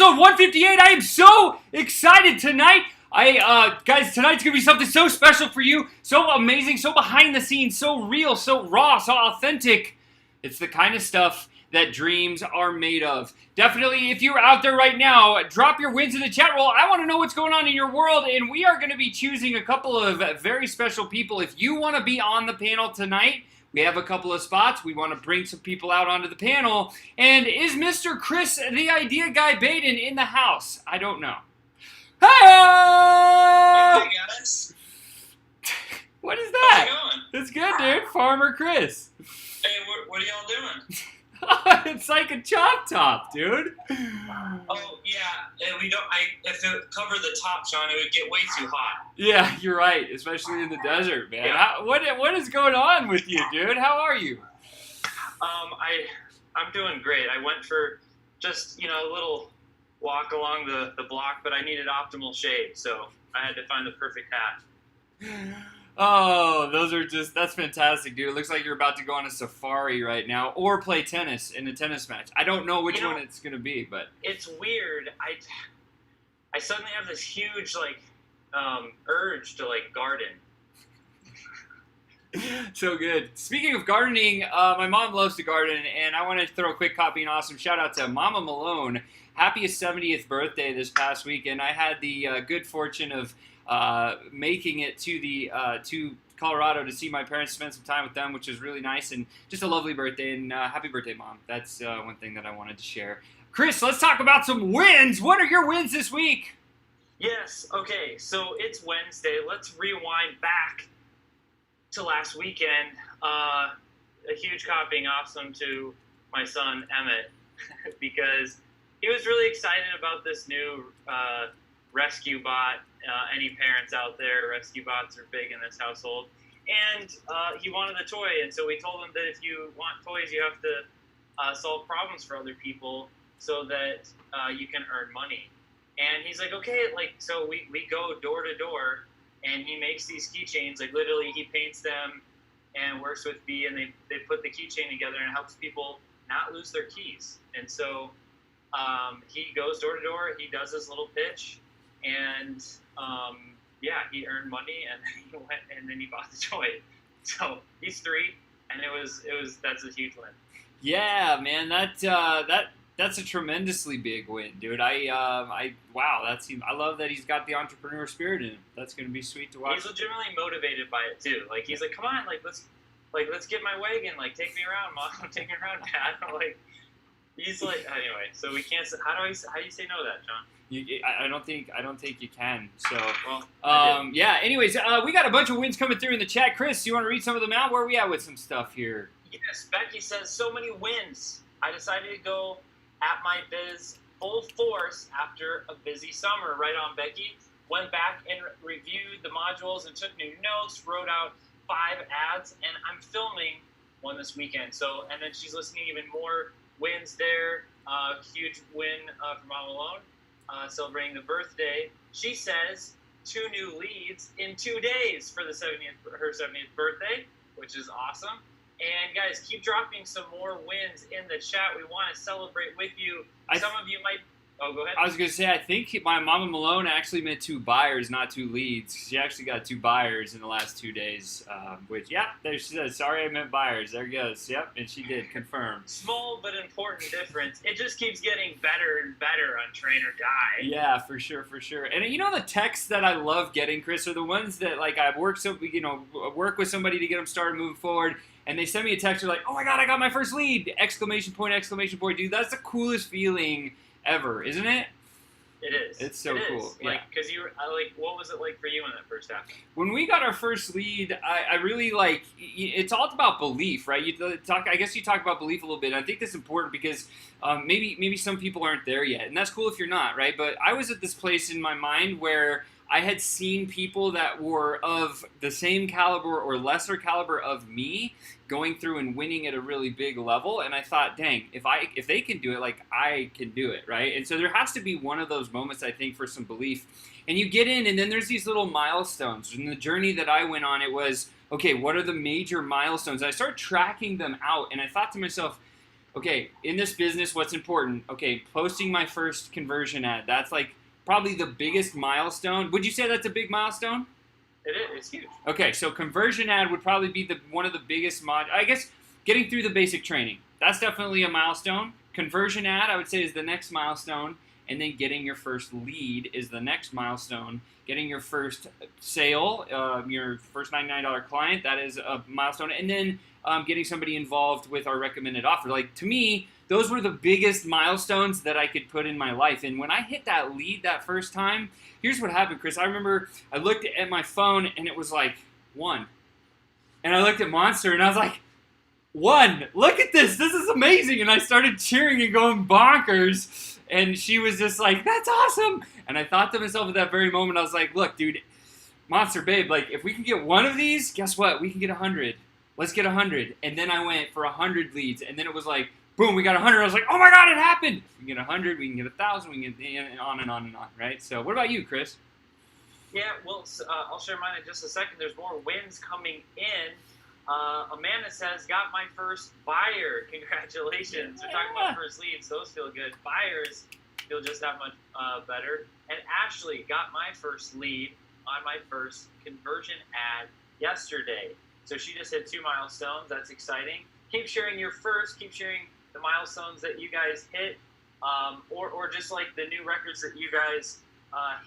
episode 158. I am so excited tonight. Guys, tonight's gonna be something so special for you, so amazing, so behind the scenes, so real, so raw, so authentic. It's the kind of stuff that dreams are made of. Definitely, if you're out there right now, drop your wins in the chat roll. I want to know what's going on in your world, and we are going to be choosing a couple of very special people. If you want to be on the panel tonight, we have a couple of spots. We want to bring some people out onto the panel. And is Mr. Chris, the idea guy Baden, in the house? I don't know. Hey guys. What is that? How's it going? That's good, dude. Farmer Chris. Hey, what are y'all doing? It's like a chop top, dude. Oh yeah, and we don't. If it covered the top, Sean, it would get way too hot. Yeah, you're right, especially in the desert, man. Yeah. What is going on with you, dude? How are you? I'm doing great. I went for just a little walk along the block, but I needed optimal shade, so I had to find the perfect hat. Oh, that's fantastic, dude. It looks like you're about to go on a safari right now or play tennis in a tennis match. I don't know which one it's going to be, but it's weird. I suddenly have this huge, urge to, garden. So good. Speaking of gardening, my mom loves to garden, and I want to throw a quick copy and awesome shout out to Mama Malone. Happiest 70th birthday this past week, and I had the good fortune of making it to Colorado to see my parents, spend some time with them, which was really nice, and just a lovely birthday, and happy birthday, Mom. That's one thing that I wanted to share. Chris, let's talk about some wins. What are your wins this week? Yes, okay, so it's Wednesday. Let's rewind back to last weekend. A huge copying awesome to my son, Emmett, because he was really excited about this new rescue bot. Any parents out there, rescue bots are big in this household. And he wanted a toy, and so we told him that if you want toys, you have to solve problems for other people so that you can earn money. And he's like, okay, so we go door to door, and he makes these keychains. Literally, he paints them and works with B, and they put the keychain together, and it helps people not lose their keys. And so he goes door to door, he does his little pitch, and he earned money, and then he went and then he bought the toy. So he's 3, and that's a huge win. Yeah, man, that's a tremendously big win, dude. Wow, I love that he's got the entrepreneur spirit in him. That's gonna be sweet to watch. He's legitimately motivated by it too. He's like, come on, let's get my wagon, take me around, Mom, take me around, Dad. He's like, anyway. So we can't. How do you say no to that, John? I don't think you can. So, well, yeah. Anyways, we got a bunch of wins coming through in the chat. Chris, you want to read some of them out? Where are we at with some stuff here? Yes, Becky says so many wins. I decided to go at my biz full force after a busy summer. Right on, Becky. Went back and reviewed the modules and took new notes. Wrote out 5 ads, and I'm filming one this weekend. So, and then she's listening even more wins there. Huge win from Mama Malone. Celebrating the birthday. She says 2 new leads in 2 days for her 70th birthday, which is awesome. And guys, keep dropping some more wins in the chat. We want to celebrate with you. Some of you might. Oh, go ahead. I was going to say, I think my Mama Malone actually meant 2 buyers, not 2 leads. She actually got 2 buyers in the last 2 says, there she says, sorry, I meant buyers. There goes. Yep, and she did confirm. Small but important difference. It just keeps getting better and better on Train or Die. Yeah, for sure, for sure. And the texts that I love getting, Chris, are the ones that I've worked work with somebody to get them started moving forward. And they send me a text, they're like, oh my God, I got my first lead! Exclamation point, dude. That's the coolest feeling ever, isn't it? It is. It's so cool. Yeah. Because what was it like for you when that first happened? When we got our first lead, I really it's all about belief, right? I guess you talk about belief a little bit. And I think that's important because maybe some people aren't there yet, and that's cool if you're not, right? But I was at this place in my mind where I had seen people that were of the same caliber or lesser caliber of me going through and winning at a really big level, and I thought, dang, if they can do it, I can do it, right? And so there has to be one of those moments, I think, for some belief. And you get in, and then there's these little milestones. And the journey that I went on, it was, okay, what are the major milestones? And I started tracking them out, and I thought to myself, Okay, in this business, what's important? Okay, posting my first conversion ad. That's like probably the biggest milestone. Would you say that's a big milestone? It is. It's huge. Okay, so conversion ad would probably be one of the biggest I guess getting through the basic training. That's definitely a milestone. Conversion ad, I would say, is the next milestone, and then getting your first lead is the next milestone. Getting your first sale, your first $99 client, that is a milestone, and then getting somebody involved with our recommended offer. Like, to me, those were the biggest milestones that I could put in my life. And when I hit that lead that first time, here's what happened, Chris. I remember I looked at my phone and it was like 1. And I looked at Monster and I was like, 1. Look at this. This is amazing. And I started cheering and going bonkers. And she was just like, that's awesome. And I thought to myself at that very moment, I was like, look, dude, Monster, babe, like, if we can get 1 of these, guess what? We can get 100. Let's get 100. And then I went for 100 leads. And then it was like, boom, we got 100. I was like, oh my God, it happened. We can get 100, we can get 1,000, we can get on and on and on, right? So what about you, Chris? Yeah, well, I'll share mine in just a second. There's more wins coming in. Amanda says, got my first buyer. Congratulations. We're talking about first leads. Those feel good. Buyers feel just that much better. And Ashley got my first lead on my first conversion ad yesterday. So she just hit 2 milestones. That's exciting. Keep sharing your first. Keep sharing the milestones that you guys hit, or just like the new records that you guys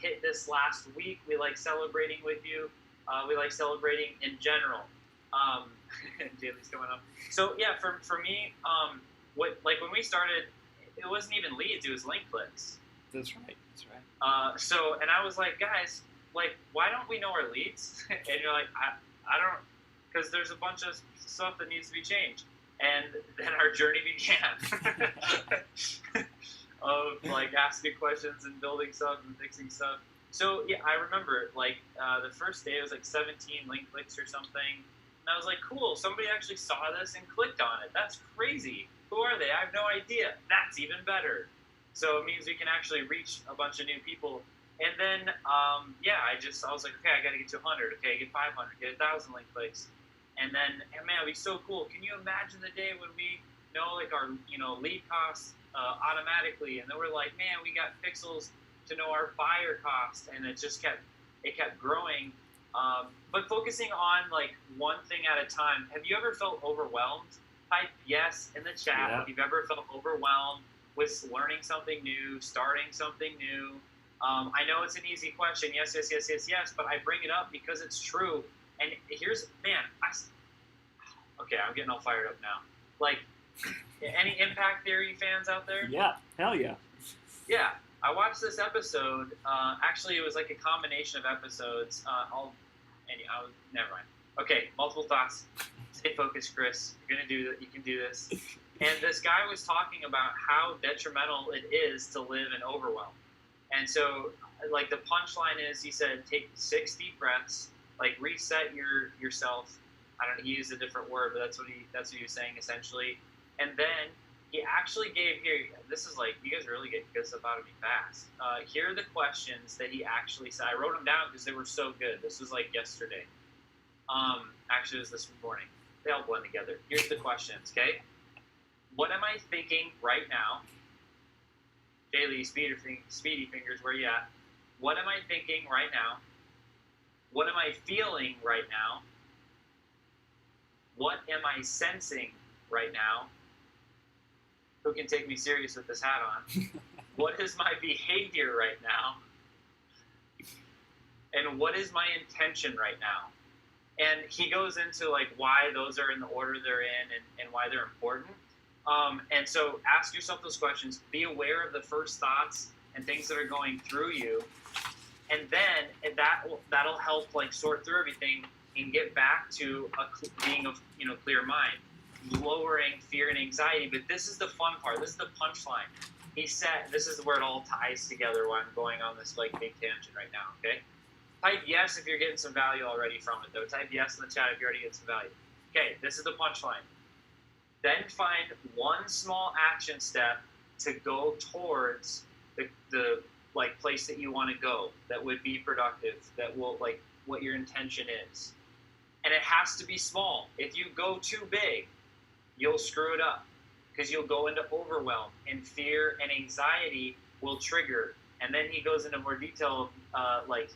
hit this last week. We like celebrating with you. We like celebrating in general. Daly's coming up. So yeah, for me, when we started, it wasn't even leads; it was link clicks. That's right. That's right. And I was like, guys, like, why don't we know our leads? And you're like, I don't, because there's a bunch of stuff that needs to be changed. And then our journey began of like asking questions and building stuff and fixing stuff. So yeah, I remember like the first day it was like 17 link clicks or something. And I was like, cool, somebody actually saw this and clicked on it. That's crazy. Who are they? I have no idea. That's even better. So it means we can actually reach a bunch of new people. And then, I was like, okay, I got to get to 100. Okay, get 500, get 1,000 link clicks. And then, man, it'd be so cool. Can you imagine the day when we know like our, lead costs automatically, and then we're like, man, we got pixels to know our buyer cost, and it kept growing. But focusing on like one thing at a time. Have you ever felt overwhelmed? Type yes in the chat if you've ever felt overwhelmed with learning something new, starting something new. I know it's an easy question. Yes, but I bring it up because it's true. And I'm getting all fired up now. Like, any impact theory fans out there? Yeah, hell yeah. Yeah, I watched this episode. Actually, it was like a combination of episodes. Never mind. Okay, multiple thoughts. Stay focused, Chris. You're gonna do that. You can do this. And this guy was talking about how detrimental it is to live in overwhelm. And so, like, the punchline is, he said, take 6 deep breaths. Like, reset yourself. He used a different word, but that's what he was saying essentially. And then he actually gave this is like, you guys really get this up out of me fast. Here are the questions that he actually said. I wrote them down because they were so good. This was like yesterday. Actually, it was this morning. They all blend together. Here's the questions, okay? What am I thinking right now? Daily, Speedy Fingers, where you at? What am I thinking right now? What am I feeling right now? What am I sensing right now? Who can take me serious with this hat on? What is my behavior right now? And what is my intention right now? And he goes into like why those are in the order they're in and why they're important. And so ask yourself those questions. Be aware of the first thoughts and things that are going through you. And then that'll help like sort through everything and get back to being of clear mind, lowering fear and anxiety. But this is the fun part. This is the punchline. He said, this is where it all ties together while I'm going on this like big tangent right now, okay? Type yes if you're getting some value already from it, though. Type yes in the chat if you're already getting some value. Okay, this is the punchline. Then find one small action step to go towards the like place that you want to go that would be productive, that will like what your intention is. And it has to be small. If you go too big, you'll screw it up. because you'll go into overwhelm, and fear and anxiety will trigger. And then he goes into more detail of like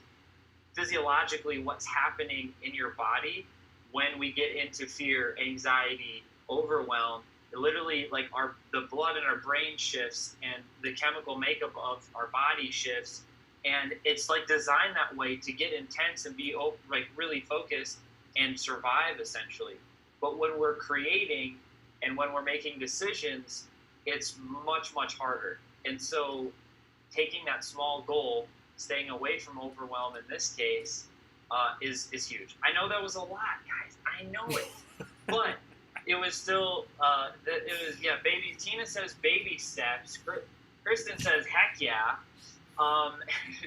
physiologically what's happening in your body when we get into fear, anxiety, overwhelm. It literally, like the blood in our brain shifts and the chemical makeup of our body shifts, and it's like designed that way to get intense and be like really focused and survive essentially. But when we're creating and when we're making decisions, it's much, much harder. And so taking that small goal, staying away from overwhelm in this case, is huge. I know that was a lot, guys. I know it. But it was still, baby. Tina says baby steps. Kristen says, heck yeah.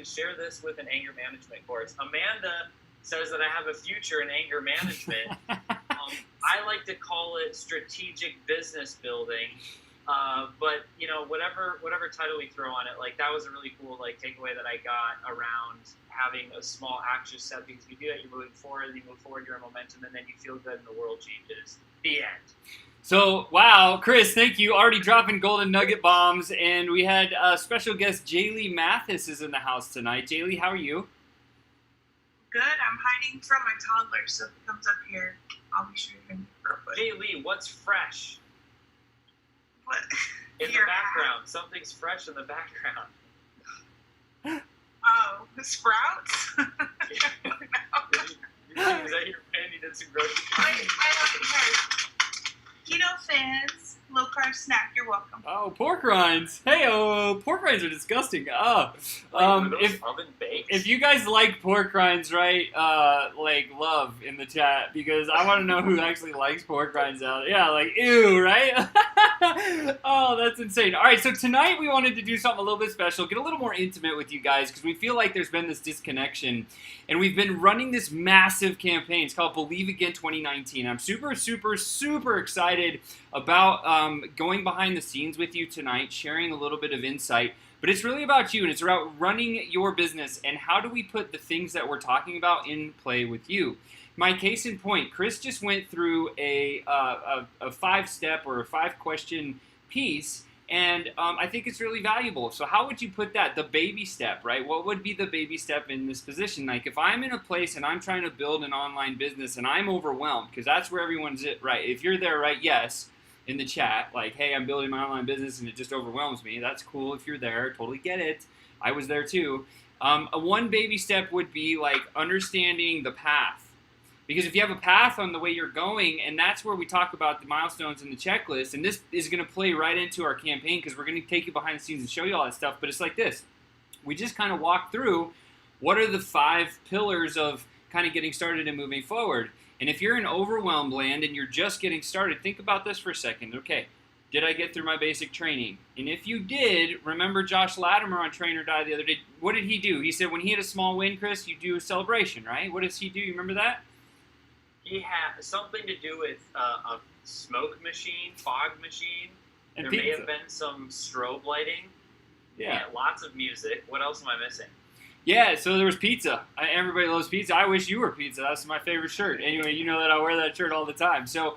Share this with an anger management course. Amanda says that I have a future in anger management. I like to call it strategic business building. But you know, whatever title we throw on it, like that was a really cool like takeaway that I got around having a small action step, because if you do that, you're moving forward, and you move forward, you're in momentum, and then you feel good, and the world changes. The end. So, wow, Chris, thank you. Already dropping golden nugget bombs, and we had special guest Jaylee Mathis is in the house tonight. Jaylee, how are you? Good. I'm hiding from my toddler, so if he comes up here, I'll be sure to real quick. Jaylee, what's fresh? What? In the background. Something's fresh in the background. Oh, the sprouts? No. Is that your pen? You did some grocery shopping? Keto fans, low carb snack. You're welcome. Oh, pork rinds. Hey, pork rinds are disgusting. If you guys like pork rinds, right? Like love in the chat, because I want to know who actually likes pork rinds out. Yeah, like ew, right? Oh, that's insane. All right, so tonight we wanted to do something a little bit special, get a little more intimate with you guys, because we feel like there's been this disconnection, and we've been running this massive campaign. It's called Believe Again 2019. I'm super, super, super excited about going behind the scenes with you tonight, sharing a little bit of insight. But it's really about you, and it's about running your business, and how do we put the things that we're talking about in play with you. My case in point, Chris just went through a 5-step or a 5-question piece, and I think it's really valuable. So how would you put that? The baby step, right? What would be the baby step in this position? Like if I'm in a place and I'm trying to build an online business and I'm overwhelmed, because that's where everyone's at, right? If you're there, right, yes, in the chat, like, hey, I'm building my online business and it just overwhelms me. That's cool if you're there. Totally get it. I was there too. One baby step would be like understanding the path. Because if you have a path on the way you're going, and that's where we talk about the milestones and the checklist, and this is going to play right into our campaign, because we're going to take you behind the scenes and show you all that stuff, but it's like this. We just kind of walk through what are the 5 pillars of kind of getting started and moving forward. And if you're in overwhelmed land and you're just getting started, think about this for a second. Okay, did I get through my basic training? And if you did, remember Josh Latimer on Train or Die the other day, what did he do? He said when he had a small win, Chris, you do a celebration, right? What does he do? You remember that? He had something to do with a smoke machine, fog machine. And there pizza. May have been some strobe lighting. Yeah. Lots of music. What else am I missing? Yeah, so there was pizza. Everybody loves pizza. I wish you were pizza. That's my favorite shirt. Anyway, you know that I wear that shirt all the time. So,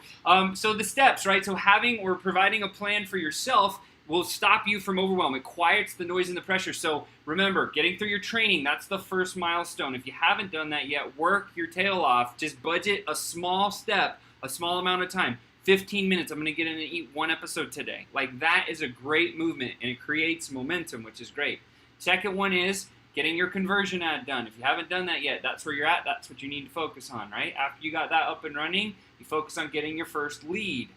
so the steps, right? So having or providing a plan for yourself will stop you from overwhelm. It quiets the noise and the pressure. So remember, getting through your training, that's the first milestone. If you haven't done that yet, work your tail off. Just budget a small step, a small amount of time. 15 minutes, I'm going to get in and eat 1 episode today. Like that is a great movement, and it creates momentum, which is great. Second one is getting your conversion ad done. If you haven't done that yet, that's where you're at. That's what you need to focus on, right? After you got that up and running, you focus on getting your first lead.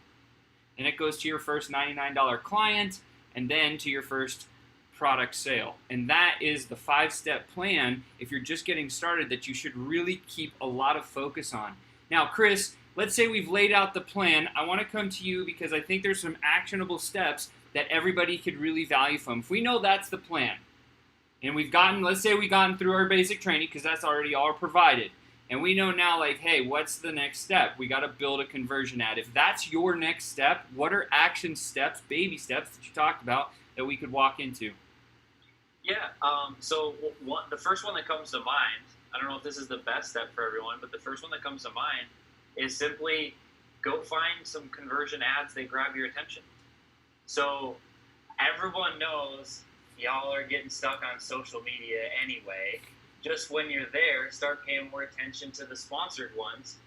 And it goes to your first $99 client, and then to your first product sale. And that is the 5-step plan, if you're just getting started, that you should really keep a lot of focus on. Now, Chris, let's say we've laid out the plan. I want to come to you because I think there's some actionable steps that everybody could really value from. If we know that's the plan, and we've gotten, let's say we've gotten through our basic training, because that's already all provided, and we know now, like, hey, what's the next step? We got to build a conversion ad. If that's your next step, what are action steps, baby steps that you talked about that we could walk into? Yeah, so the first one that comes to mind, I don't know if this is the best step for everyone, but the first one that comes to mind is simply go find some conversion ads that grab your attention. So everyone knows y'all are getting stuck on social media anyway. Just when you're there, start paying more attention to the sponsored ones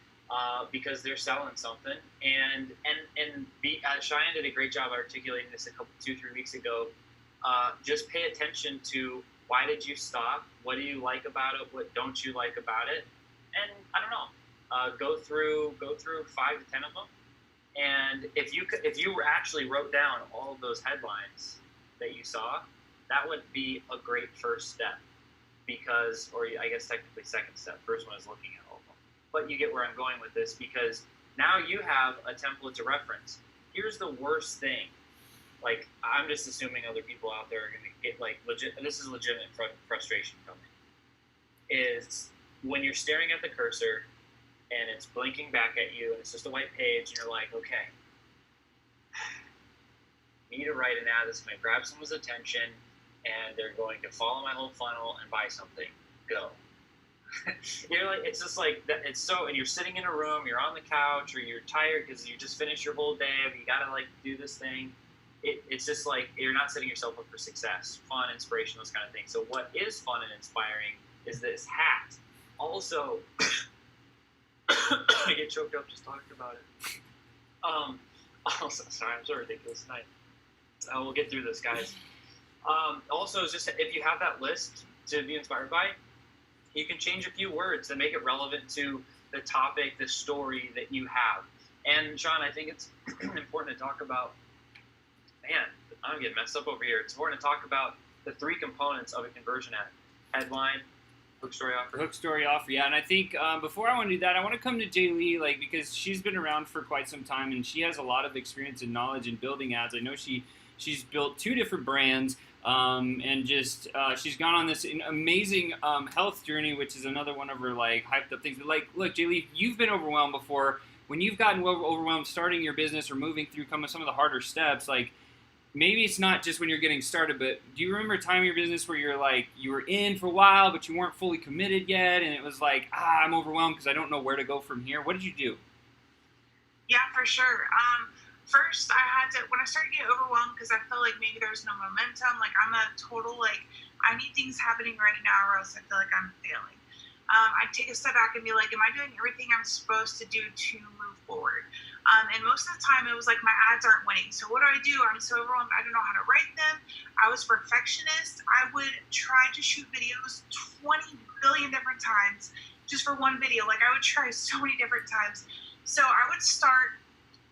because they're selling something. And Cheyenne did a great job articulating this 2-3 weeks ago. Just pay attention to why did you stop? What do you like about it? What don't you like about it? And I don't know. Go through 5 to 10 of them. And if you actually wrote down all of those headlines that you saw, that would be a great first step. Because, or I guess technically second step. First one is looking at all of them. But you get where I'm going with this because now you have a template to reference. Here's the worst thing. Like, I'm just assuming other people out there are going to get, like, this is legitimate frustration coming, is when you're staring at the cursor and it's blinking back at you and it's just a white page and you're like, okay, I need to write an ad that's going to grab someone's attention and they're going to follow my whole funnel and buy something. Go. You're like, it's just like, it's so, and you're sitting in a room, you're on the couch, or you're tired because you just finished your whole day, but you got to, like, do this thing. It's just like you're not setting yourself up for success, fun, inspiration, those kind of things. So what is fun and inspiring is this hat. Also, I get choked up just talking about it. Also, sorry, I'm so ridiculous tonight. We'll get through this, guys. Also, just if you have that list to be inspired by, you can change a few words to make it relevant to the topic, the story that you have. And Sean, I think it's important to talk about. Man, I'm getting messed up over here. It's important to talk about the 3 components of a conversion ad: headline, hook story offer. Hook story offer, yeah. And I think before I want to do that, I want to come to Jay Lee, like, because she's been around for quite some time and she has a lot of experience and knowledge in building ads. I know she's built 2 different brands and just she's gone on this amazing health journey, which is another one of her, like, hyped up things. But, like, look, Jay Lee, you've been overwhelmed before. When you've gotten overwhelmed starting your business or moving through some of the harder steps, like, maybe it's not just when you're getting started, but do you remember a time in your business where you're like, you were in for a while, but you weren't fully committed yet, and it was like, I'm overwhelmed because I don't know where to go from here? What did you do? Yeah, for sure. First, I had to, when I started getting overwhelmed because I felt like maybe there's no momentum, like I'm a total, like, I need things happening right now or else I feel like I'm failing. I'd take a step back and be like, am I doing everything I'm supposed to do to move forward? And most of the time it was like my ads aren't winning. So what do? I'm so overwhelmed. I don't know how to write them. I was a perfectionist. I would try to shoot videos 20 billion different times just for one video. Like, I would try so many different times. So I would start,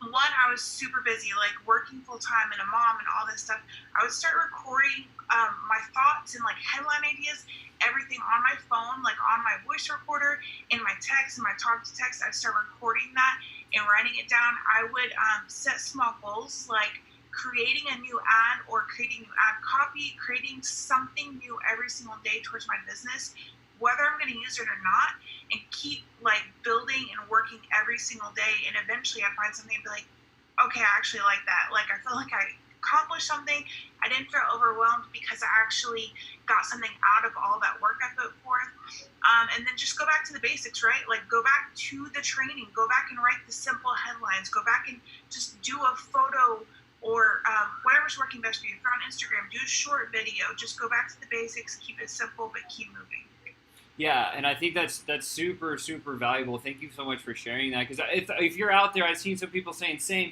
I was super busy, like working full time and a mom and all this stuff. I would start recording my thoughts and, like, headline ideas, everything on my phone, like on my voice recorder, in my text, in my talk to text. I'd start recording that and writing it down. I would set small goals, like creating a new ad or creating new ad copy, creating something new every single day towards my business, whether I'm going to use it or not, and keep, like, building and working every single day. And eventually I'd find something and be like, okay, I actually like that. Like, I feel like I accomplished something. I didn't feel overwhelmed because I actually got something out of all that work I put forth. And then just go back to the basics, right? Like, go back to the training, go back and write the simple headlines, go back and just do a photo or whatever's working best for you. If you're on Instagram, do a short video. Just go back to the basics, keep it simple, but keep moving. Yeah, and I think that's super, super valuable. Thank you so much for sharing that. Because if you're out there, I've seen some people saying same.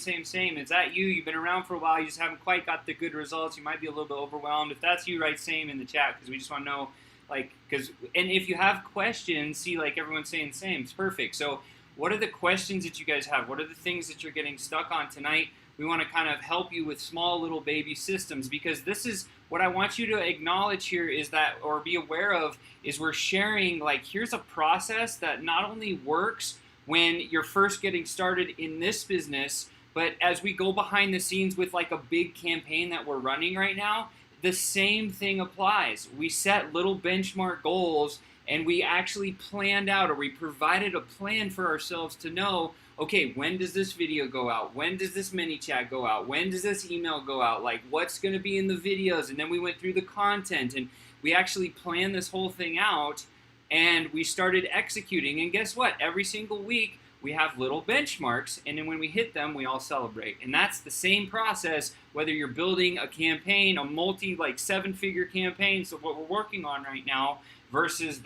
Is that you? You've been around for a while. You just haven't quite got the good results. You might be a little bit overwhelmed. If that's you, write same in the chat because we just want to know, like, and if you have questions, see, like, everyone's saying same. It's perfect. So what are the questions that you guys have? What are the things that you're getting stuck on tonight? We want to kind of help you with small little baby systems, because this is what I want you to acknowledge here is that, or be aware of, is we're sharing, like, here's a process that not only works when you're first getting started in this business, but as we go behind the scenes with, like, a big campaign that we're running right now, the same thing applies. We set little benchmark goals and we actually planned out, or we provided a plan for ourselves to know, okay, when does this video go out? When does this mini chat go out? When does this email go out? Like, what's going to be in the videos? And then we went through the content and we actually planned this whole thing out and we started executing. And guess what? Every single week we have little benchmarks, and then when we hit them, we all celebrate. And that's the same process whether you're building a campaign, a seven-figure campaign, so what we're working on right now, versus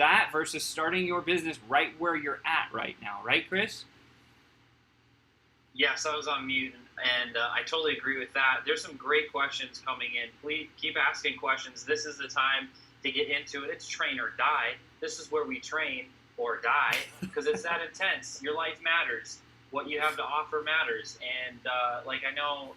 starting your business right where you're at right now. Right, Chris? Yes, I was on mute, and I totally agree with that. There's some great questions coming in. Please keep asking questions. This is the time to get into it. It's train or die. This is where we train or die, because it's that intense. Your life matters. What you have to offer matters. And I know,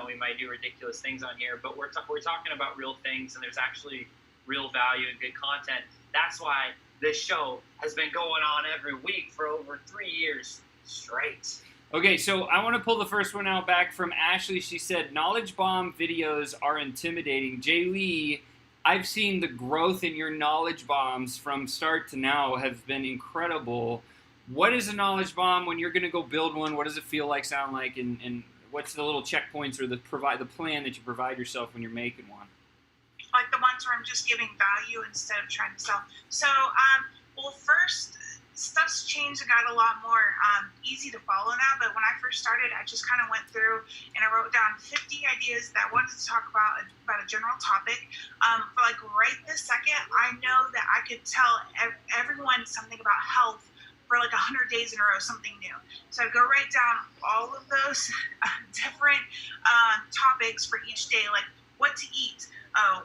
we might do ridiculous things on here, but we're talking about real things, and there's actually real value and good content. That's why this show has been going on every week for over 3 years straight. Okay, so I want to pull the first one out back from Ashley. She said, knowledge bomb videos are intimidating. Jay Lee, I've seen the growth in your knowledge bombs from start to now have been incredible. What is a knowledge bomb? When you're going to go build one, what does it feel like, sound like, and what's the little checkpoints or the plan that you provide yourself when you're making one? Like the ones where I'm just giving value instead of trying to sell. So, first, stuff's changed and got a lot more easy to follow now, but when I first started, I just kind of went through and I wrote down 50 ideas that I wanted to talk about a general topic. For right this second, I know that I could tell everyone something about health for 100 days in a row, something new. So I'd go write down all of those different topics for each day, like what to eat,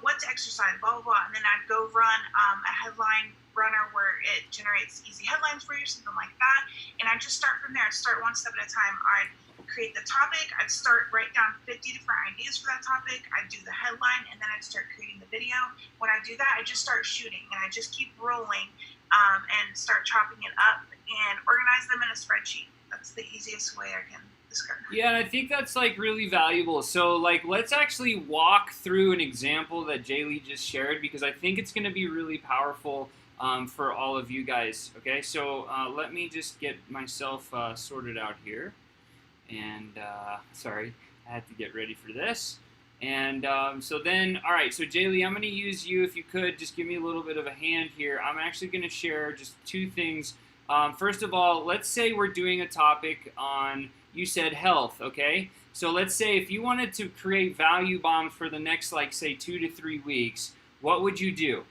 what to exercise, blah, blah, blah. And then I'd go run a headline runner where it generates easy headlines for you, something like that. And I just start from there. I'd start one step at a time. I'd create the topic. I'd write down 50 different ideas for that topic. I'd do the headline, and then I'd start creating the video. When I do that, I just start shooting, and I just keep rolling and start chopping it up and organize them in a spreadsheet. That's the easiest way I can describe it. Yeah, and I think that's really valuable. So let's actually walk through an example that Jay Lee just shared, because I think it's going to be really powerful for all of you guys. Okay, so let me just get myself sorted out here. And sorry, I had to get ready for this. And so then, all right, so Jay Lee, I'm going to use you. If you could, just give me a little bit of a hand here. I'm actually going to share just two things. First of all, let's say we're doing a topic on, you said health, okay? So let's say if you wanted to create value bombs for the next, say, 2 to 3 weeks, what would you do?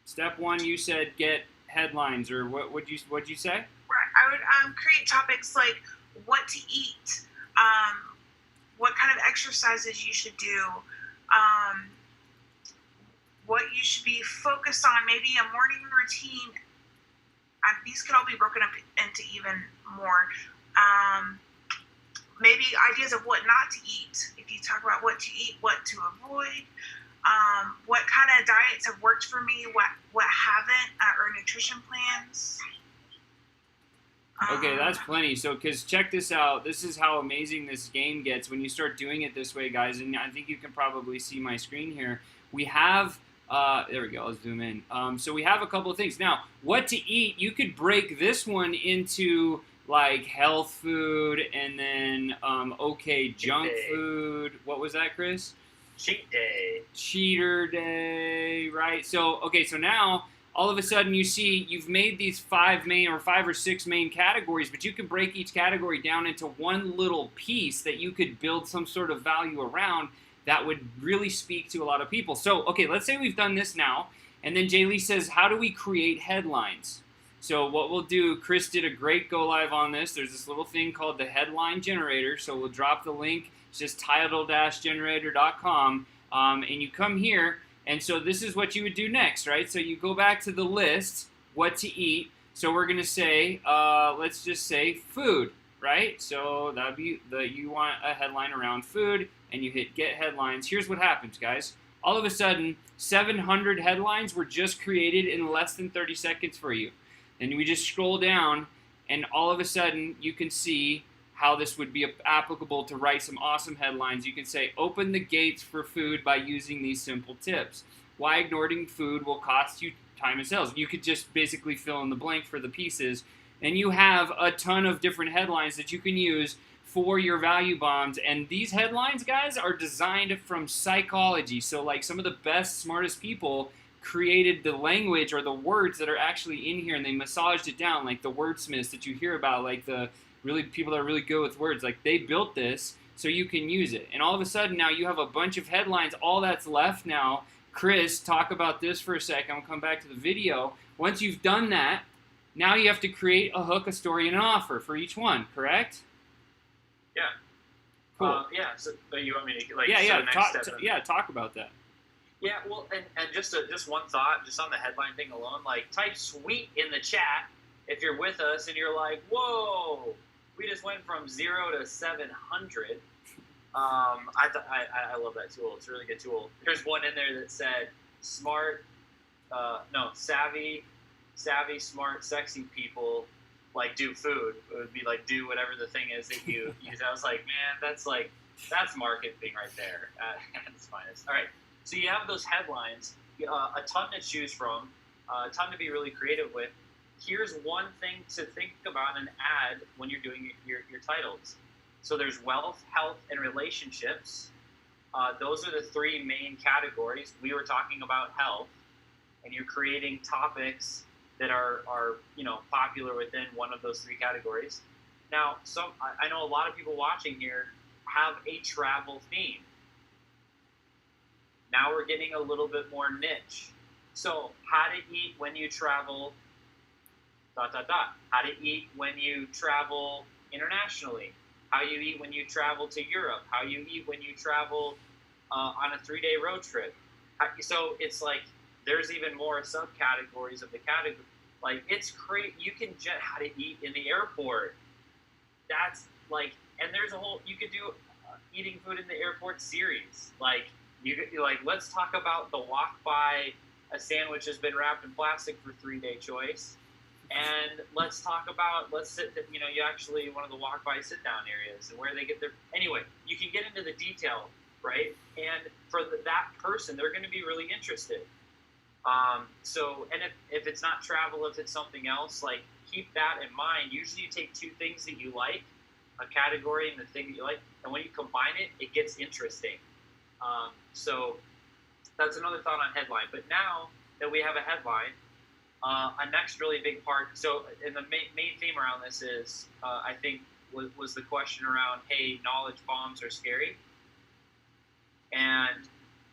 Step one, you said get headlines, or what'd you say? Right. I would create topics like what to eat, what kind of exercises you should do, what you should be focused on, maybe a morning routine. These could all be broken up into even more. Maybe ideas of what not to eat. If you talk about what to eat, what to avoid. What kind of diets have worked for me, what haven't, or nutrition plans. Okay, that's plenty. So, because check this out. This is how amazing this game gets when you start doing it this way, guys. And I think you can probably see my screen here. We have, there we go, I'll zoom in. So we have a couple of things. Now, what to eat, you could break this one into health food and then, junk food. What was that, Chris? Cheat day. Cheater day, right? So, okay, so now all of a sudden you see you've made these 5 or 6 main categories, but you can break each category down into one little piece that you could build some sort of value around that would really speak to a lot of people. So, okay, let's say we've done this now, and then Jay Lee says, how do we create headlines? So what we'll do, Chris did a great go live on this. There's this little thing called the headline generator, so we'll drop the link. It's just title-generator.com, and you come here, and so this is what you would do next, right? So you go back to the list, what to eat. So we're going to say, let's just say food, right? So that would be you want a headline around food, and you hit get headlines. Here's what happens, guys. All of a sudden, 700 headlines were just created in less than 30 seconds for you. And we just scroll down, and all of a sudden, you can see how this would be applicable to write some awesome headlines. You can say, open the gates for food by using these simple tips. Why ignoring food will cost you time and sales. You could just basically fill in the blank for the pieces. And you have a ton of different headlines that you can use for your value bombs. And these headlines, guys, are designed from psychology. So some of the best, smartest people created the language or the words that are actually in here, and they massaged it down, like the wordsmiths that you hear about, like the really people that are really good with words. Like, they built this so you can use it. And all of a sudden now you have a bunch of headlines. All that's left now, Chris, talk about this for a second. I'll come back to the video. Once you've done that, now you have to create a hook, a story, and an offer for each one, correct? Yeah. Cool. Yeah. So you want me to like? Yeah, so yeah. the next step Talk about that. Yeah. Well, and just one thought, just on the headline thing alone. Like, type "sweet" in the chat if you're with us and you're like, "Whoa, we just went from 0 to 700." I love that tool. It's a really good tool. There's one in there that said savvy, smart, sexy people like do food. It would be like do whatever the thing is that you use. I was like, man, that's marketing right there at its finest. All right, so you have those headlines, a ton to choose from, a ton to be really creative with. Here's one thing to think about and add when you're doing your titles. So there's wealth, health, and relationships. Those are the three main categories. We were talking about health, and you're creating topics that are popular within one of those three categories. Now, I know a lot of people watching here have a travel theme. Now we're getting a little bit more niche. So, how to eat when you travel, ... How to eat when you travel internationally. How you eat when you travel to Europe. How you eat when you travel on a 3-day road trip. So it's like there's even more subcategories of the category. Like, it's great. You can how to eat in the airport. That's like, and there's a whole, you could do eating food in the airport series. Like, let's talk about the walk by a sandwich has been wrapped in plastic for 3-day choice. And let's talk about, one of the walk by sit down areas and where they get their, anyway, you can get into the detail, right? And for that person, they're going to be really interested. And if it's not travel, if it's something else, like, keep that in mind. Usually you take two things that you like, a category and the thing that you like, and when you combine it, it gets interesting. So that's another thought on headline. But now that we have a headline, a next really big part, so and the main theme around this is, I think, was the question around, hey, knowledge bombs are scary. And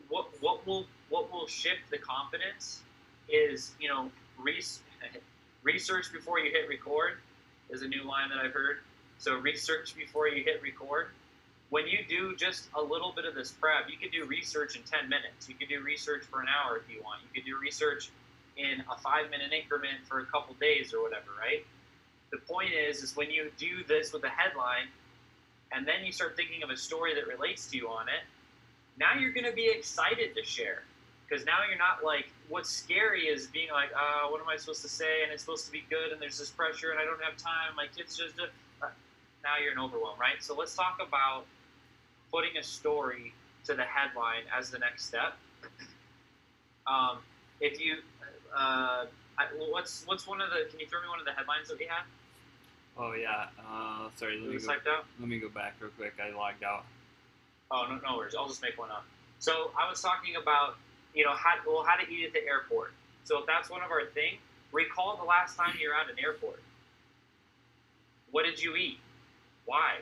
what will shift the confidence is, research before you hit record is a new line that I've heard. So research before you hit record. When you do just a little bit of this prep, you could do research in 10 minutes. You could do research for an hour if you want. You could do research in a 5-minute increment for a couple days or whatever, right? The point is when you do this with a headline and then you start thinking of a story that relates to you on it, now you're going to be excited to share. Because now you're not like, what's scary is being like, what am I supposed to say? And it's supposed to be good, and there's this pressure, and I don't have time. My kids just do. Now you're in overwhelm, right? So let's talk about putting a story to the headline as the next step. If you, what's one of the? Can you throw me one of the headlines that we had? Oh yeah. Sorry. Let me go back real quick. I logged out. Oh, no worries. I'll just make one up. So I was talking about, how to eat at the airport. So if that's one of our things, recall the last time you were at an airport. What did you eat? Why?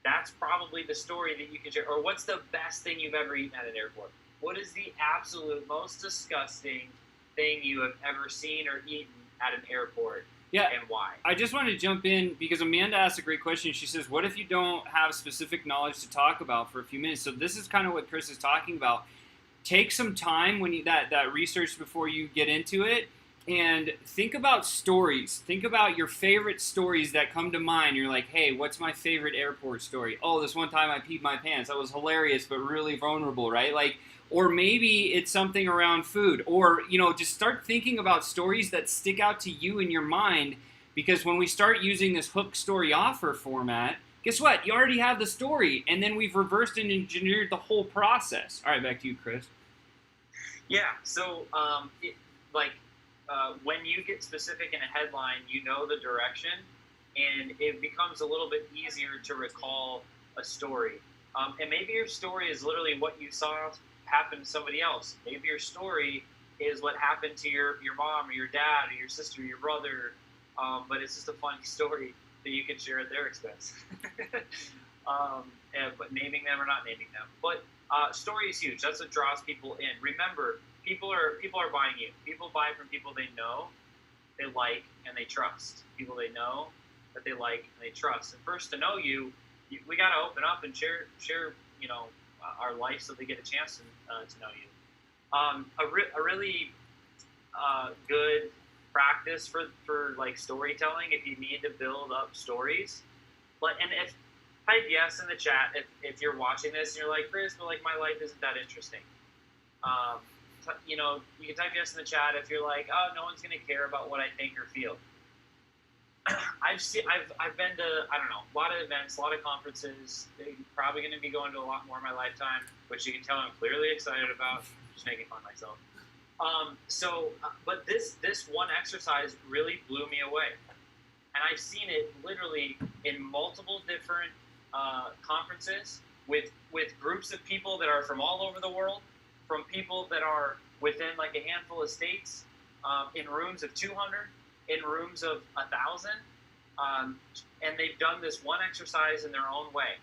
That's probably the story that you can share. Or what's the best thing you've ever eaten at an airport? What is the absolute most disgusting thing you have ever seen or eaten at an airport? Yeah, and why? I just wanted to jump in because Amanda asked a great question. She says, what if you don't have specific knowledge to talk about for a few minutes? So this is kind of what Chris is talking about. Take some time when you that research before you get into it, and think about stories. Think about your favorite stories that come to mind. You're like, hey, what's my favorite airport story? Oh, this one time I peed my pants. That was hilarious, but really vulnerable, right? Like, or maybe it's something around food, or, just start thinking about stories that stick out to you in your mind, because when we start using this hook story offer format, guess what? You already have the story, and then we've reversed and engineered the whole process. All right, back to you, Chris. Yeah, so when you get specific in a headline, you know the direction, and it becomes a little bit easier to recall a story. And maybe your story is literally what you saw happen to somebody else. Maybe your story is what happened to your mom or your dad or your sister or your brother, but it's just a funny story that you can share at their expense. But naming them or not naming them. But story is huge. That's what draws people in. Remember, people are buying you. People buy from people they know, they like, and they trust. People they know that they like and they trust. And first, to know you, we got to open up and share our life so they get a chance to know you. A really good practice for like storytelling, if you need to build up stories, and if type yes in the chat if you're watching this and you're like, Chris, but like my life isn't that interesting. You can type yes in the chat if you're like, oh, no one's gonna care about what I think or feel. I've been to, I don't know, a lot of events, a lot of conferences. They're probably going to be going to a lot more in my lifetime, which you can tell I'm clearly excited about. Just making fun of myself. But this one exercise really blew me away, and I've seen it literally in multiple different conferences with groups of people that are from all over the world, from people that are within like a handful of states, in rooms of 200. In rooms of 1,000, and they've done this one exercise in their own way,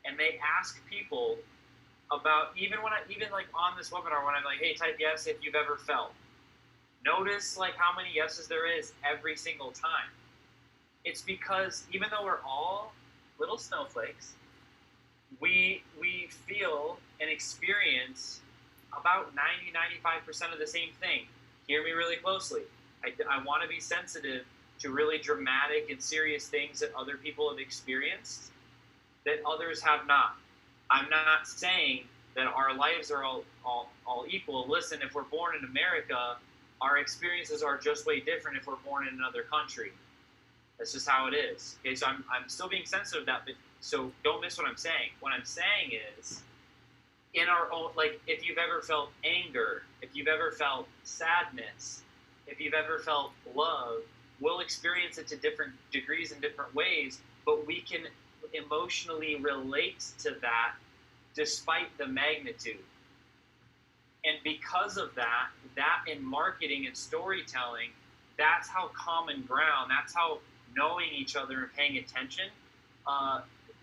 and they ask people about even like on this webinar when I'm like, hey, type yes if you've ever felt. Notice like how many yeses there is every single time. It's because even though we're all little snowflakes, we feel and experience about 90-95% of the same thing. Hear me really closely. I want to be sensitive to really dramatic and serious things that other people have experienced that others have not. I'm not saying that our lives are all equal. Listen, if we're born in America, our experiences are just way different if we're born in another country. That's just how it is. Okay, so I'm still being sensitive of that, but so don't miss what I'm saying. What I'm saying is, in our own, like, if you've ever felt anger, if you've ever felt sadness, if you've ever felt love, we'll experience it to different degrees in different ways, but we can emotionally relate to that despite the magnitude. And because of that in marketing and storytelling, that's how common ground, that's how knowing each other and paying attention,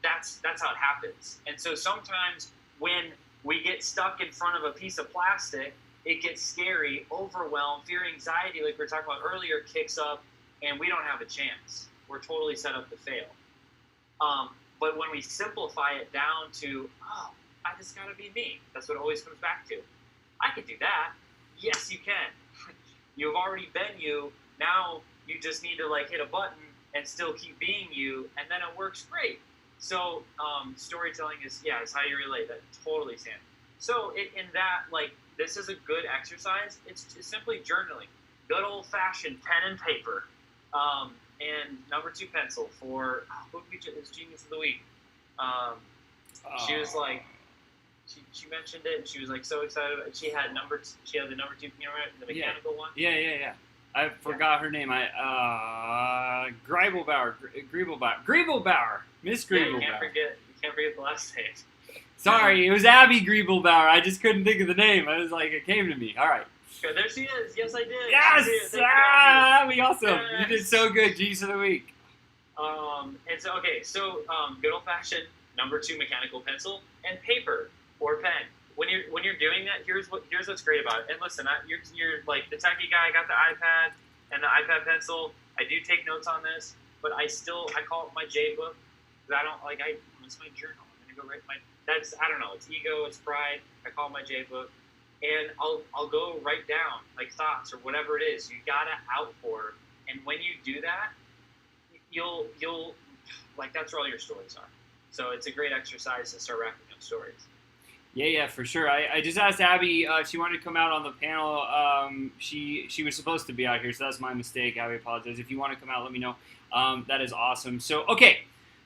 that's how it happens. And so sometimes when we get stuck in front of a piece of plastic, it gets scary, overwhelmed, fear, anxiety, like we were talking about earlier, kicks up, and we don't have a chance. We're totally set up to fail. But when we simplify it down to, oh, I just gotta be me. That's what it always comes back to. I can do that. Yes, you can. You've already been you. Now you just need to like hit a button and still keep being you, and then it works great. So storytelling is how you relate. That totally, Sam. So in that, like, this is a good exercise. It's simply journaling. Good old-fashioned pen and paper. And number 2 pencil for, who is Genius of the Week? She was like, she mentioned it, and she was like so excited. She had the number 2, you know, the mechanical one? Yeah. I forgot her name. Greibelbauer. Miss Greibelbauer. Yeah, you can't forget the last name. Sorry, it was Abby Greibelbauer. I just couldn't think of the name. I was like, it came to me. All right. There she is. Yes, I did. Yes! Abby, awesome. Yes. You did so good. Genius of the Week. And so, okay, so good old-fashioned number 2 mechanical pencil and paper or pen. When you're doing that, here's what's great about it. And listen, you're like the techie guy. I got the iPad and the iPad pencil. I do take notes on this, but I call it my J book because I don't like it's my journal. I'm gonna go write I don't know. It's ego. It's pride. I call it my J book, and I'll go write down like thoughts or whatever it is you gotta outpour. And when you do that, you'll like that's where all your stories are. So it's a great exercise to start racking up stories. Yeah, for sure. I just asked Abby. She wanted to come out on the panel. She was supposed to be out here, so that's my mistake. Abby, apologize. If you want to come out, let me know. That is awesome. So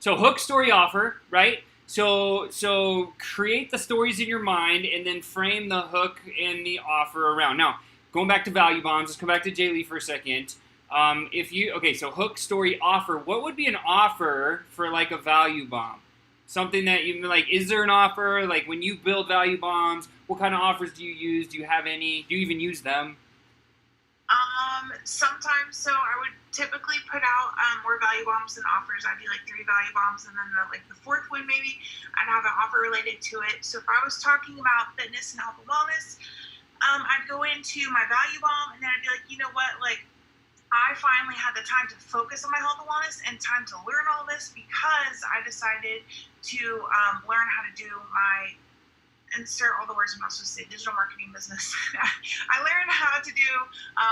hook, story, offer, right? So create the stories in your mind and then frame the hook and the offer around. Now, going back to value bombs, let's come back to Jay Lee for a second. So hook, story, offer. What would be an offer for like a value bomb? Something that you like, is there an offer? Like when you build value bombs, what kind of offers do you use? Do you have any? Do you even use them? Sometimes, so I would typically put out more value bombs and offers. I'd do like 3 value bombs, and then the fourth one maybe I'd have an offer related to it. So if I was talking about fitness and health and wellness, I'd go into my value bomb, and then I'd be like, you know what, like I finally had the time to focus on my health and wellness and time to learn all this because I decided to learn how to do my, insert all the words I'm not supposed to say, digital marketing business. I learned how to do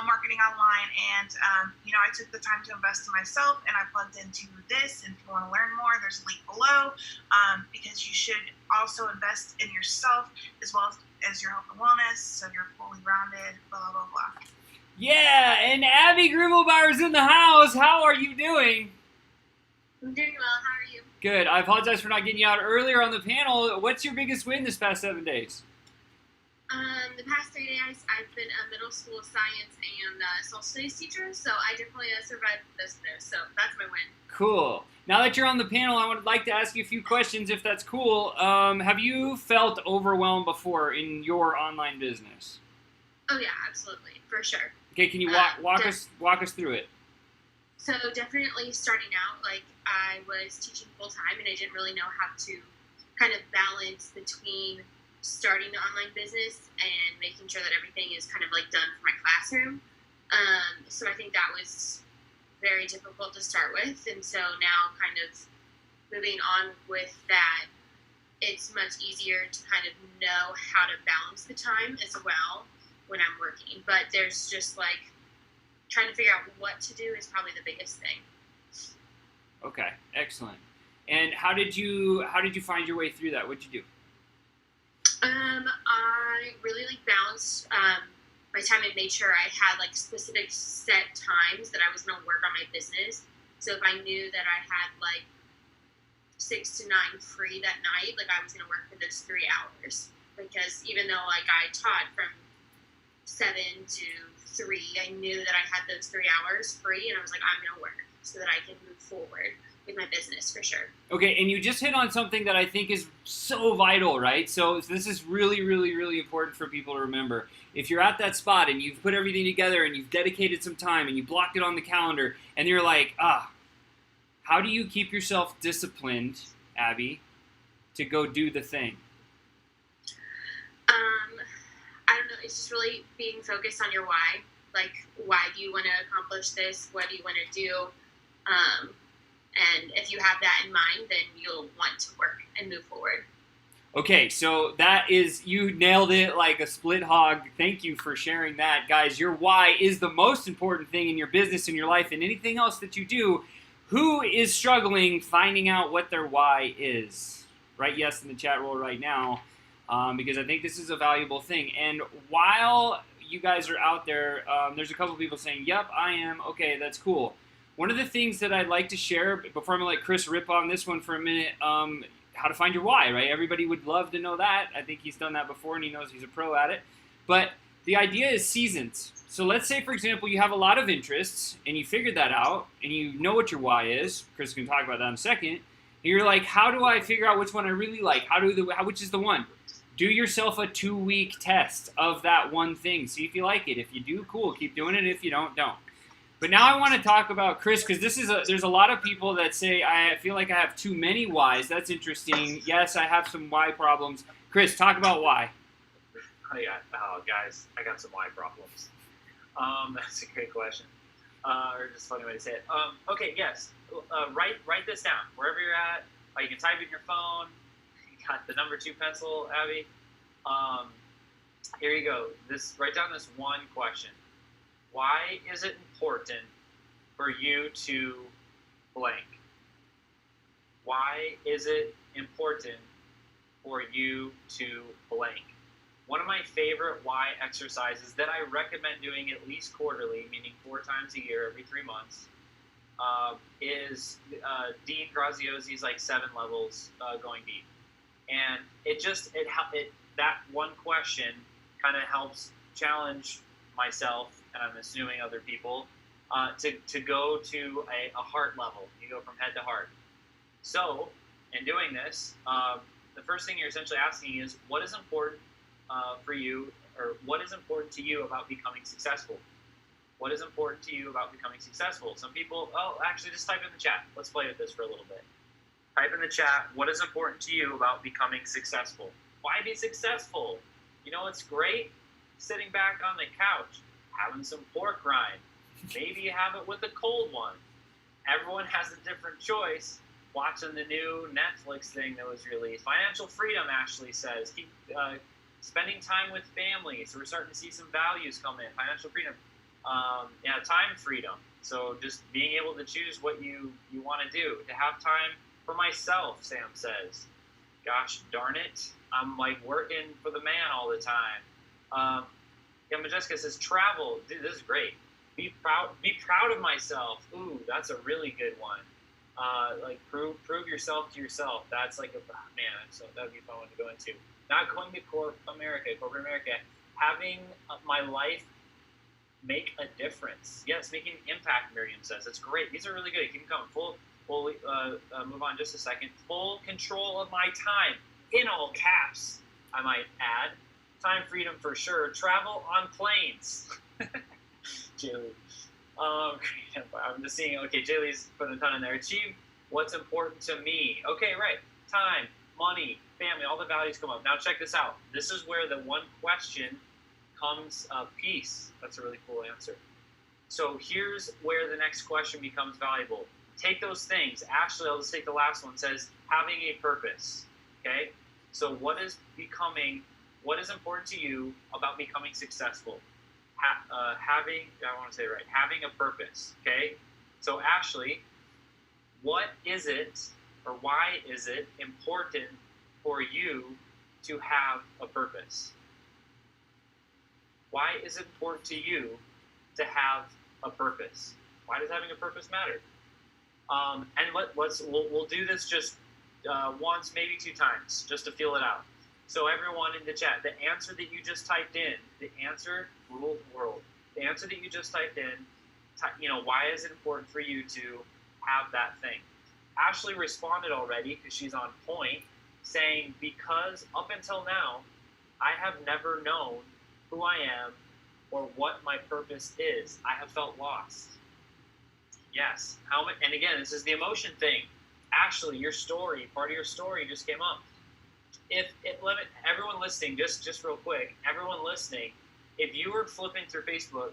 marketing online, and I took the time to invest in myself, and I plugged into this. And if you want to learn more, there's a link below, because you should also invest in yourself as well as your health and wellness, so you're fully rounded, blah, blah, blah. Yeah, and Abby Grubelbauer's in the house. How are you doing? I'm doing well. How are you? Good. I apologize for not getting you out earlier on the panel. What's your biggest win this past 7 days? The past 3 days, I've been a middle school science and social studies teacher, so I definitely survived those days, so that's my win. Cool. Now that you're on the panel, I would like to ask you a few questions, if that's cool. Have you felt overwhelmed before in your online business? Oh yeah, absolutely, for sure. Okay, can you walk us through it? So definitely starting out, like I was teaching full time, and I didn't really know how to kind of balance between starting the online business and making sure that everything is kind of like done for my classroom. So I think that was very difficult to start with, and so now kind of moving on with that, it's much easier to kind of know how to balance the time as well when I'm working. But there's just like trying to figure out what to do is probably the biggest thing. Okay, excellent. And how did you find your way through that? What'd you do? I really balanced my time and made sure I had like specific set times that I was going to work on my business. So if I knew that I had like 6 to 9 free that night, like I was going to work for those 3 hours. Because even though like I taught from 7 to 3, I knew that I had those 3 hours free, and I was like, I'm going to work so that I can move forward with my business for sure. Okay, and you just hit on something that I think is so vital, right? So this is really, really, really important for people to remember. If you're at that spot and you've put everything together and you've dedicated some time and you blocked it on the calendar and you're like, how do you keep yourself disciplined, Abby, to go do the thing? I don't know. It's just really being focused on your why. Like, why do you want to accomplish this? What do you want to do? And if you have that in mind, then you'll want to work and move forward. Okay, so that is, you nailed it like a split hog. Thank you for sharing that. Guys, your why is the most important thing in your business, in your life, and anything else that you do. Who is struggling finding out what their why is? Write yes in the chat roll right now, because I think this is a valuable thing. And while you guys are out there, there's a couple people saying, yep, I am. Okay, that's cool. One of the things that I'd like to share, before I'm going to let Chris rip on this one for a minute, how to find your why, right? Everybody would love to know that. I think he's done that before, and he knows he's a pro at it. But the idea is seasons. So let's say, for example, you have a lot of interests, and you figured that out, and you know what your why is. Chris can talk about that in a second. And you're like, how do I figure out which one I really like? Which is the one? Do yourself a 2-week test of that one thing. See if you like it. If you do, cool. Keep doing it. If you don't, don't. But now I want to talk about Chris, because there's a lot of people that say, I feel like I have too many whys. That's interesting. Yes, I have some why problems. Chris, talk about why. Oh, yeah. Oh, guys, I got some why problems. That's a great question. Or just a funny way to say it. Okay, yes. Write this down. Wherever you're at, you can type in your phone. You got the number 2 pencil, Abby. Here you go. Write down this one question. Why is it important for you to blank? Why is it important for you to blank? One of my favorite why exercises that I recommend doing at least quarterly, meaning 4 times a year, every 3 months, is Dean Graziosi's 7 levels going deep. And that one question kind of helps challenge myself, and I'm assuming other people, to go to a heart level. You go from head to heart. So in doing this, the first thing you're essentially asking is, what is important for you, or what is important to you about becoming successful? What is important to you about becoming successful? Some people, actually just type in the chat. Let's play with this for a little bit. Type in the chat, what is important to you about becoming successful? Why be successful? You know what's great? Sitting back on the couch, having some pork rind. Maybe you have it with a cold one. Everyone has a different choice. Watching the new Netflix thing that was released. Financial freedom, Ashley says. Keep spending time with family. So we're starting to see some values come in. Financial freedom. Time freedom. So just being able to choose what you want to do. To have time for myself, Sam says. Gosh darn it. I'm like working for the man all the time. Jessica says travel. Dude, this is great. Be proud of myself. Ooh, that's a really good one. Prove yourself to yourself. That's like so that'd be a fun one to go into. Not going to corporate America. Having my life make a difference. Yes, making impact, Miriam says. That's great. These are really good. Keep them coming. We'll move on just a second. Full control of my time, in all caps, I might add. Time freedom for sure. Travel on planes. Jaylee. I'm just seeing, okay, Jaylee's putting a ton in there. Achieve what's important to me. Okay, right. Time, money, family, all the values come up. Now check this out. This is where the one question comes peace. That's a really cool answer. So here's where the next question becomes valuable. Take those things. Ashley, I'll just take the last one. It says having a purpose. Okay? So what is important to you about becoming successful? Having a purpose. Okay? So Ashley, what is it, or why is it important for you to have a purpose? Why is it important to you to have a purpose? Why does having a purpose matter? We'll do this just once, maybe 2 times, just to feel it out. So everyone in the chat, the answer that you just typed in, the answer ruled the world. The answer that you just typed in, why is it important for you to have that thing? Ashley responded already because she's on point, saying, because up until now, I have never known who I am or what my purpose is. I have felt lost. Yes. And again, this is the emotion thing. Ashley, your story, part of your story just came up. Everyone listening, just real quick, everyone listening, if you were flipping through Facebook,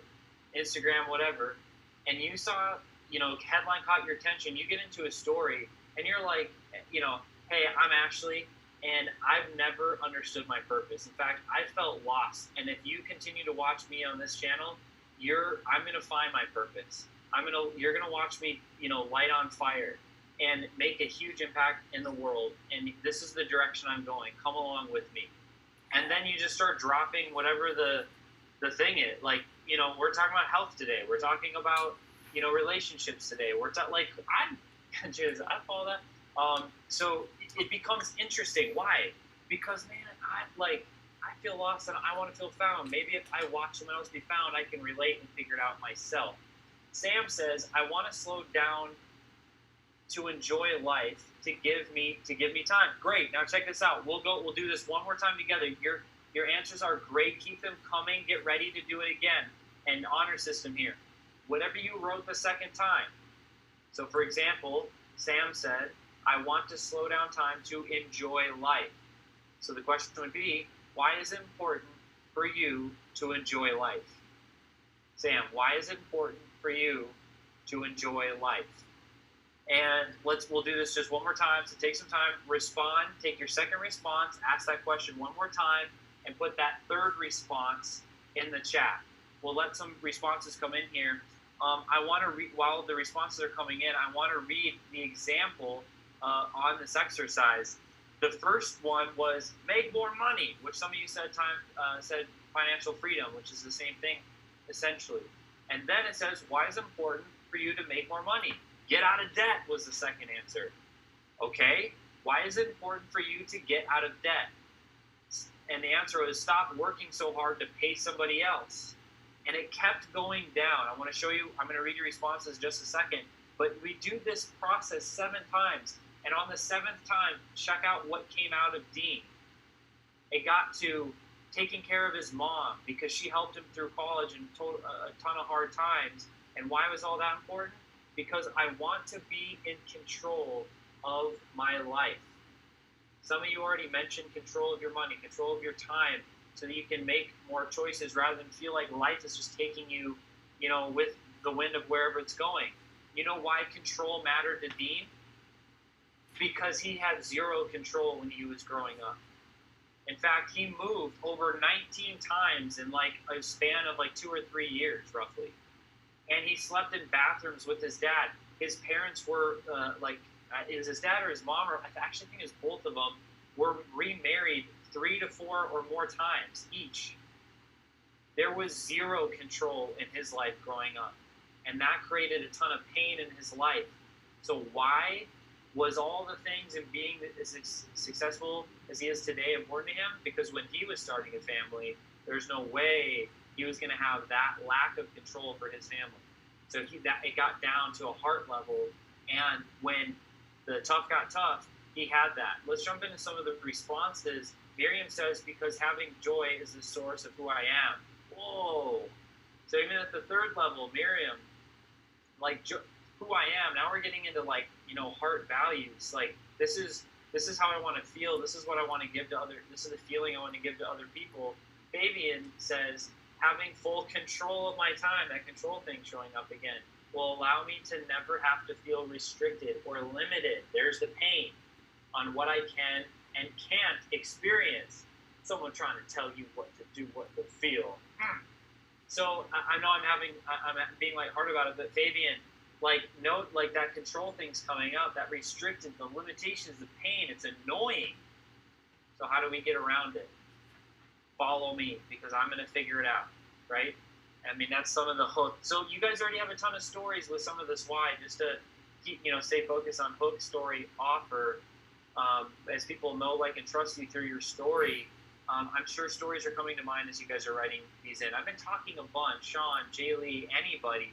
Instagram, whatever, and you saw, headline caught your attention, you get into a story, and you're like, hey, I'm Ashley, and I've never understood my purpose. In fact, I felt lost. And if you continue to watch me on this channel, I'm going to find my purpose. You're going to watch me, light on fire and make a huge impact in the world. And this is the direction I'm going. Come along with me. And then you just start dropping whatever the thing is. Like, we're talking about health today. We're talking about, relationships today. I follow that. So it becomes interesting. Why? Because, man, I feel lost and I want to feel found. Maybe if I watch someone else be found, I can relate and figure it out myself. Sam says, I want to slow down to enjoy life, to give me time. Great. Now check this out. We'll do this one more time together. Your answers are great. Keep them coming. Get ready to do it again. And honor system here. Whatever you wrote the second time. So for example, Sam said, I want to slow down time to enjoy life. So the question would be, why is it important for you to enjoy life? Sam, why is it important for you to enjoy life? And we'll do this just one more time. So take some time, respond, take your second response, ask that question one more time, and put that third response in the chat. We'll let some responses come in here. I want to read, while the responses are coming in, I want to read the example on this exercise. The first one was make more money, which some of you said said financial freedom, which is the same thing essentially. And then it says, why is it important for you to make more money? Get out of debt was the second answer. Okay, why is it important for you to get out of debt? And the answer was stop working so hard to pay somebody else. And it kept going down. I want to show you, I'm going to read your responses in just a second, but we do this process 7 times. And on the 7th time, check out what came out of Dean. It got to taking care of his mom because she helped him through college and a ton of hard times. And why was all that important? Because I want to be in control of my life. Some of you already mentioned control of your money, control of your time, so that you can make more choices rather than feel like life is just taking you, with the wind of wherever it's going. You know why control mattered to Dean? Because he had zero control when he was growing up. In fact, he moved over 19 times in like a span of like 2 or 3 years, roughly. And he slept in bathrooms with his dad. His parents were it was his dad or his mom, or I actually think it was both of them, were remarried 3 to 4 or more times each. There was zero control in his life growing up. And that created a ton of pain in his life. So why was all the things and being as successful as he is today important to him? Because when he was starting a family, there's no way he was going to have that lack of control for his family. So it got down to a heart level, and when the tough got tough, he had that. Let's jump into some of the responses. Miriam says, because having joy is the source of who I am. Whoa. So even at the 3rd level, Miriam, who I am, now we're getting into heart values. Like this is how I want to feel. This is what I want to give to others. This is the feeling I want to give to other people. Fabian says, having full control of my time, that control thing showing up again, will allow me to never have to feel restricted or limited. There's the pain on what I can and can't experience. Someone trying to tell you what to do, what to feel. So I know I'm being lighthearted about it, but Fabian, that control thing's coming up, that restricted, the limitations, the pain, it's annoying. So how do we get around it? Follow me, because I'm going to figure it out, right? I mean, that's some of the hook. So you guys already have a ton of stories with some of this why, just to keep, stay focused on hook, story, offer. As people know, like, and trust you through your story, I'm sure stories are coming to mind as you guys are writing these in. I've been talking a bunch. Sean, Jaylee, anybody.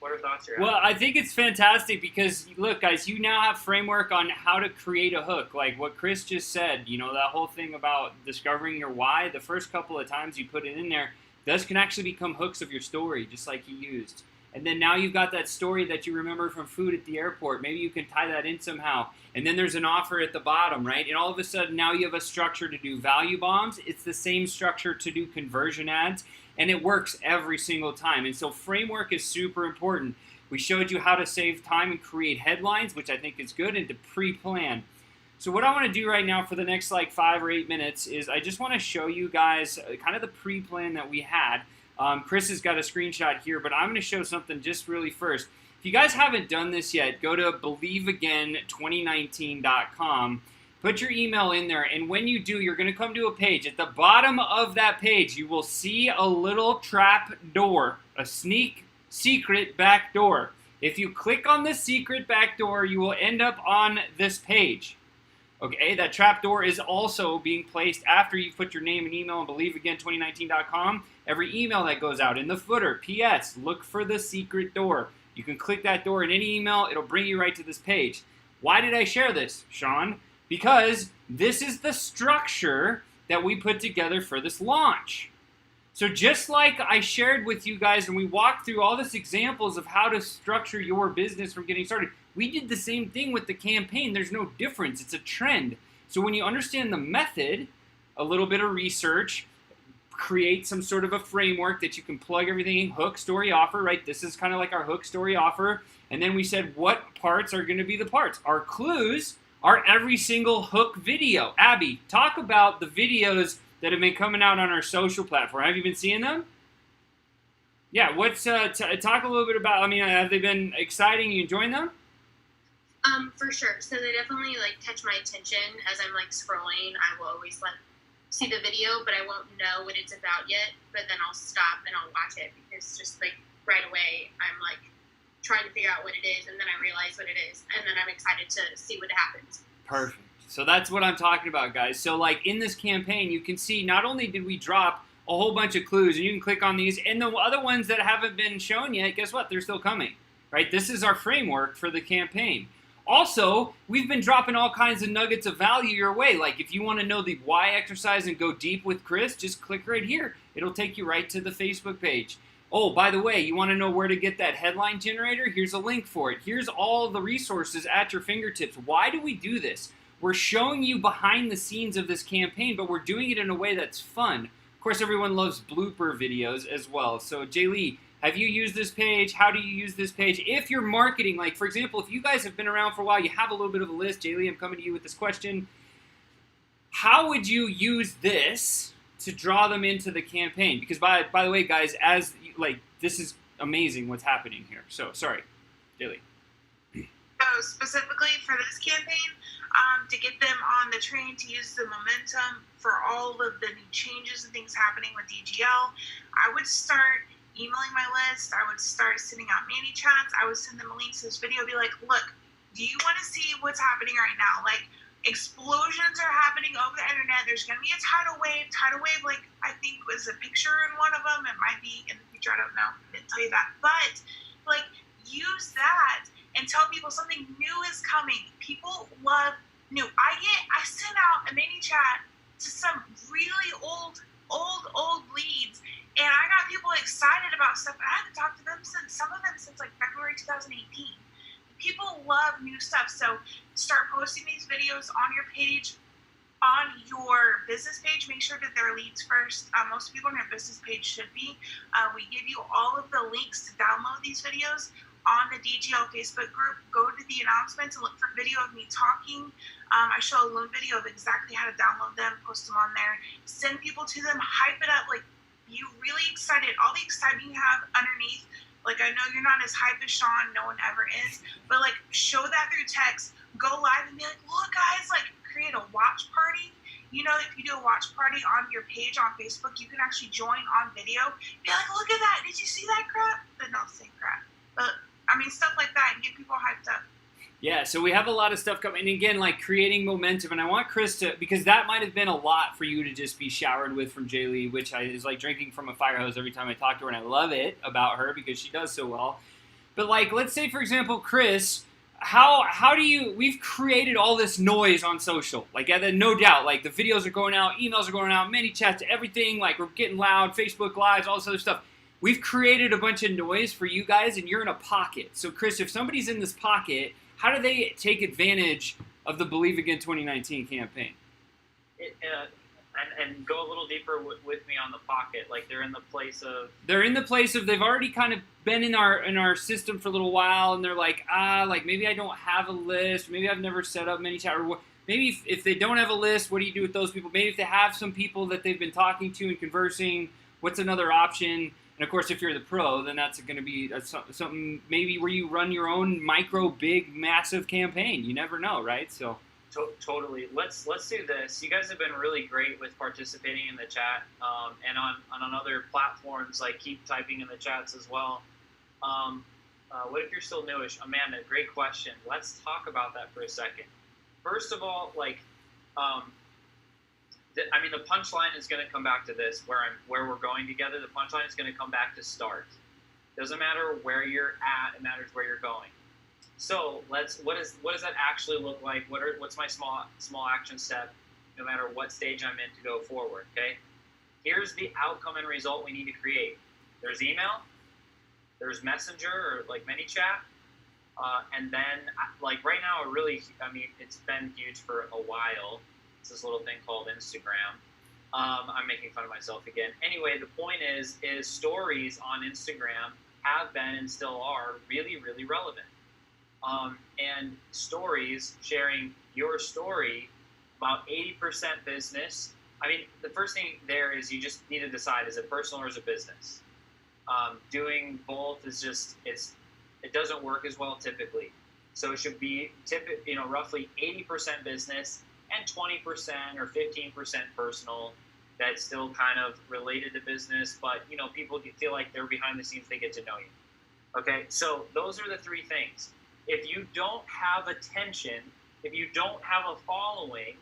What are thoughts here? Well, I think it's fantastic because, look, guys, you now have framework on how to create a hook. Like what Chris just said, that whole thing about discovering your why, the first couple of times you put it in there, those can actually become hooks of your story, just like he used. And then now you've got that story that you remember from food at the airport. Maybe you can tie that in somehow. And then there's an offer at the bottom, right? And all of a sudden now you have a structure to do value bombs. It's the same structure to do conversion ads. And it works every single time. And so framework is super important. We showed you how to save time and create headlines, which I think is good, and to pre-plan. So what I want to do right now for the next 5 or 8 minutes is I just want to show you guys kind of the pre-plan that we had. Chris has got a screenshot here, but I'm going to show something just really first. If you guys haven't done this yet, go to believeagain2019.com. Put your email in there, and when you do, you're going to come to a page. At the bottom of that page, you will see a little trap door, a secret back door. If you click on the secret back door, you will end up on this page. Okay, that trap door is also being placed after you put your name and email on believeagain2019.com. Every email that goes out in the footer, P.S., look for the secret door. You can click that door in any email. It'll bring you right to this page. Why did I share this, Sean? Because this is the structure that we put together for this launch. So just like I shared with you guys and we walked through all these examples of how to structure your business from getting started, we did the same thing with the campaign. There's no difference. It's a trend. So when you understand the method, a little bit of research, create some sort of a framework that you can plug everything in, hook, story, offer, right? This is kind of like our hook, story, offer. And then we said what parts are going to be the parts. Our clues are every single hook video. Abby, talk about the videos that have been coming out on our social platform. Have you been seeing them? Yeah, what's talk a little bit about, have they been exciting? You enjoying them? For sure. So they definitely catch my attention as I'm scrolling. I will always see the video, but I won't know what it's about yet. But then I'll stop and I'll watch it because just right away I'm trying to figure out what it is, and then I realize what it is, and then I'm excited to see what happens. Perfect. So that's what I'm talking about, guys. So in this campaign, you can see not only did we drop a whole bunch of clues, and you can click on these, and the other ones that haven't been shown yet, guess what? They're still coming, right? This is our framework for the campaign. Also, we've been dropping all kinds of nuggets of value your way. Like if you want to know the why exercise and go deep with Chris, just click right here. It'll take you right to the Facebook page. Oh, by the way, you want to know where to get that headline generator? Here's a link for it. Here's all the resources at your fingertips. Why do we do this? We're showing you behind the scenes of this campaign, but we're doing it in a way that's fun. Of course, everyone loves blooper videos as well. So, Jay Lee, have you used this page? How do you use this page? If you're marketing, like for example, if you guys have been around for a while, you have a little bit of a list. Jay Lee, I'm coming to you with this question. How would you use this to draw them into the campaign? Because by the way, guys, this is amazing what's happening here. So, sorry, Jay Lee. So specifically for this campaign, to get them on the train, to use the momentum for all of the new changes and things happening with DGL, I would start emailing my list. I would start sending out mini chats. I would send them a link to this video. Be like, look, do you want to see what's happening right now? Like, explosions are happening over the internet. There's going to be a tidal wave. Tidal wave, like, I think was a picture in one of them. It might be in the future. I don't know. I didn't tell you that. But, like, use that and tell people something new is coming. People love new. I sent out a mini chat to some really old leads, and I got people excited about stuff. I haven't talked to them some of them since like February 2018. People love new stuff, so start posting these videos on your page, on your business page. Make sure that they're leads first. Most people on your business page should be. We give you all of the links to download these videos on the DGL Facebook group. Go to the announcements and look for video of me talking. I show a loan video of exactly how to download them, post them on there, send people to them, hype it up, like be really excited. All the excitement you have underneath, like I know you're not as hype as Sean, no one ever is, but like show that through text, go live and be like, look guys, like create a watch party. You know, if you do a watch party on your page on Facebook, you can actually join on video. Be like, look at that, did you see that crap? But not say crap, but I mean, stuff like that, and get people hyped up. Yeah, so we have a lot of stuff coming. And again, like creating momentum. And I want Chris to, because that might have been a lot for you to just be showered with from Jay Lee, which is like drinking from a fire hose every time I talk to her. And I love it about her because she does so well. But like, let's say, for example, Chris, how do you, we've created all this noise on social. Like, no doubt, like the videos are going out, emails are going out, many chats, everything. Like we're getting loud, Facebook Lives, all this other stuff. We've created a bunch of noise for you guys, and you're in a pocket. So, Chris, if somebody's in this pocket, how do they take advantage of the Believe Again 2019 campaign? And go a little deeper with me on the pocket. Like they're in the place of. They've already kind of been in our system for a little while, and they're like, like maybe I don't have a list. Maybe I've never set up many chat. Or maybe if they don't have a list, what do you do with those people? Maybe if they have some people that they've been talking to and conversing, what's another option? And of course, if you're the pro, then that's going to be something maybe where you run your own micro, big, massive campaign. You never know, right? So totally. Let's do this. You guys have been really great with participating in the chat, and on other platforms. Like keep typing in the chats as well. What if you're still newish, Amanda? Great question. Let's talk about that for a second. First of all, like. I mean, the punchline is going to come back to this, where we're going together. The punchline is going to come back to start. Doesn't matter where you're at; it matters where you're going. So what does that actually look like? What's my small action step? No matter what stage I'm in to go forward. Okay. Here's the outcome and result we need to create. There's email. There's Messenger or like ManyChat, and then like right now, it's been huge for a while. It's this little thing called Instagram. I'm making fun of myself again. Anyway, the point is stories on Instagram have been and still are really, really relevant. And stories, sharing your story, about 80% business. I mean, the first thing there is you just need to decide, is it personal or is it business? Doing both is just, it doesn't work as well typically. So it should be roughly 80% business, and 20% or 15% personal. That's still kind of related to business, but people feel like they're behind the scenes, they get to know you. Okay, so those are the three things. If you don't have attention, if you don't have a following,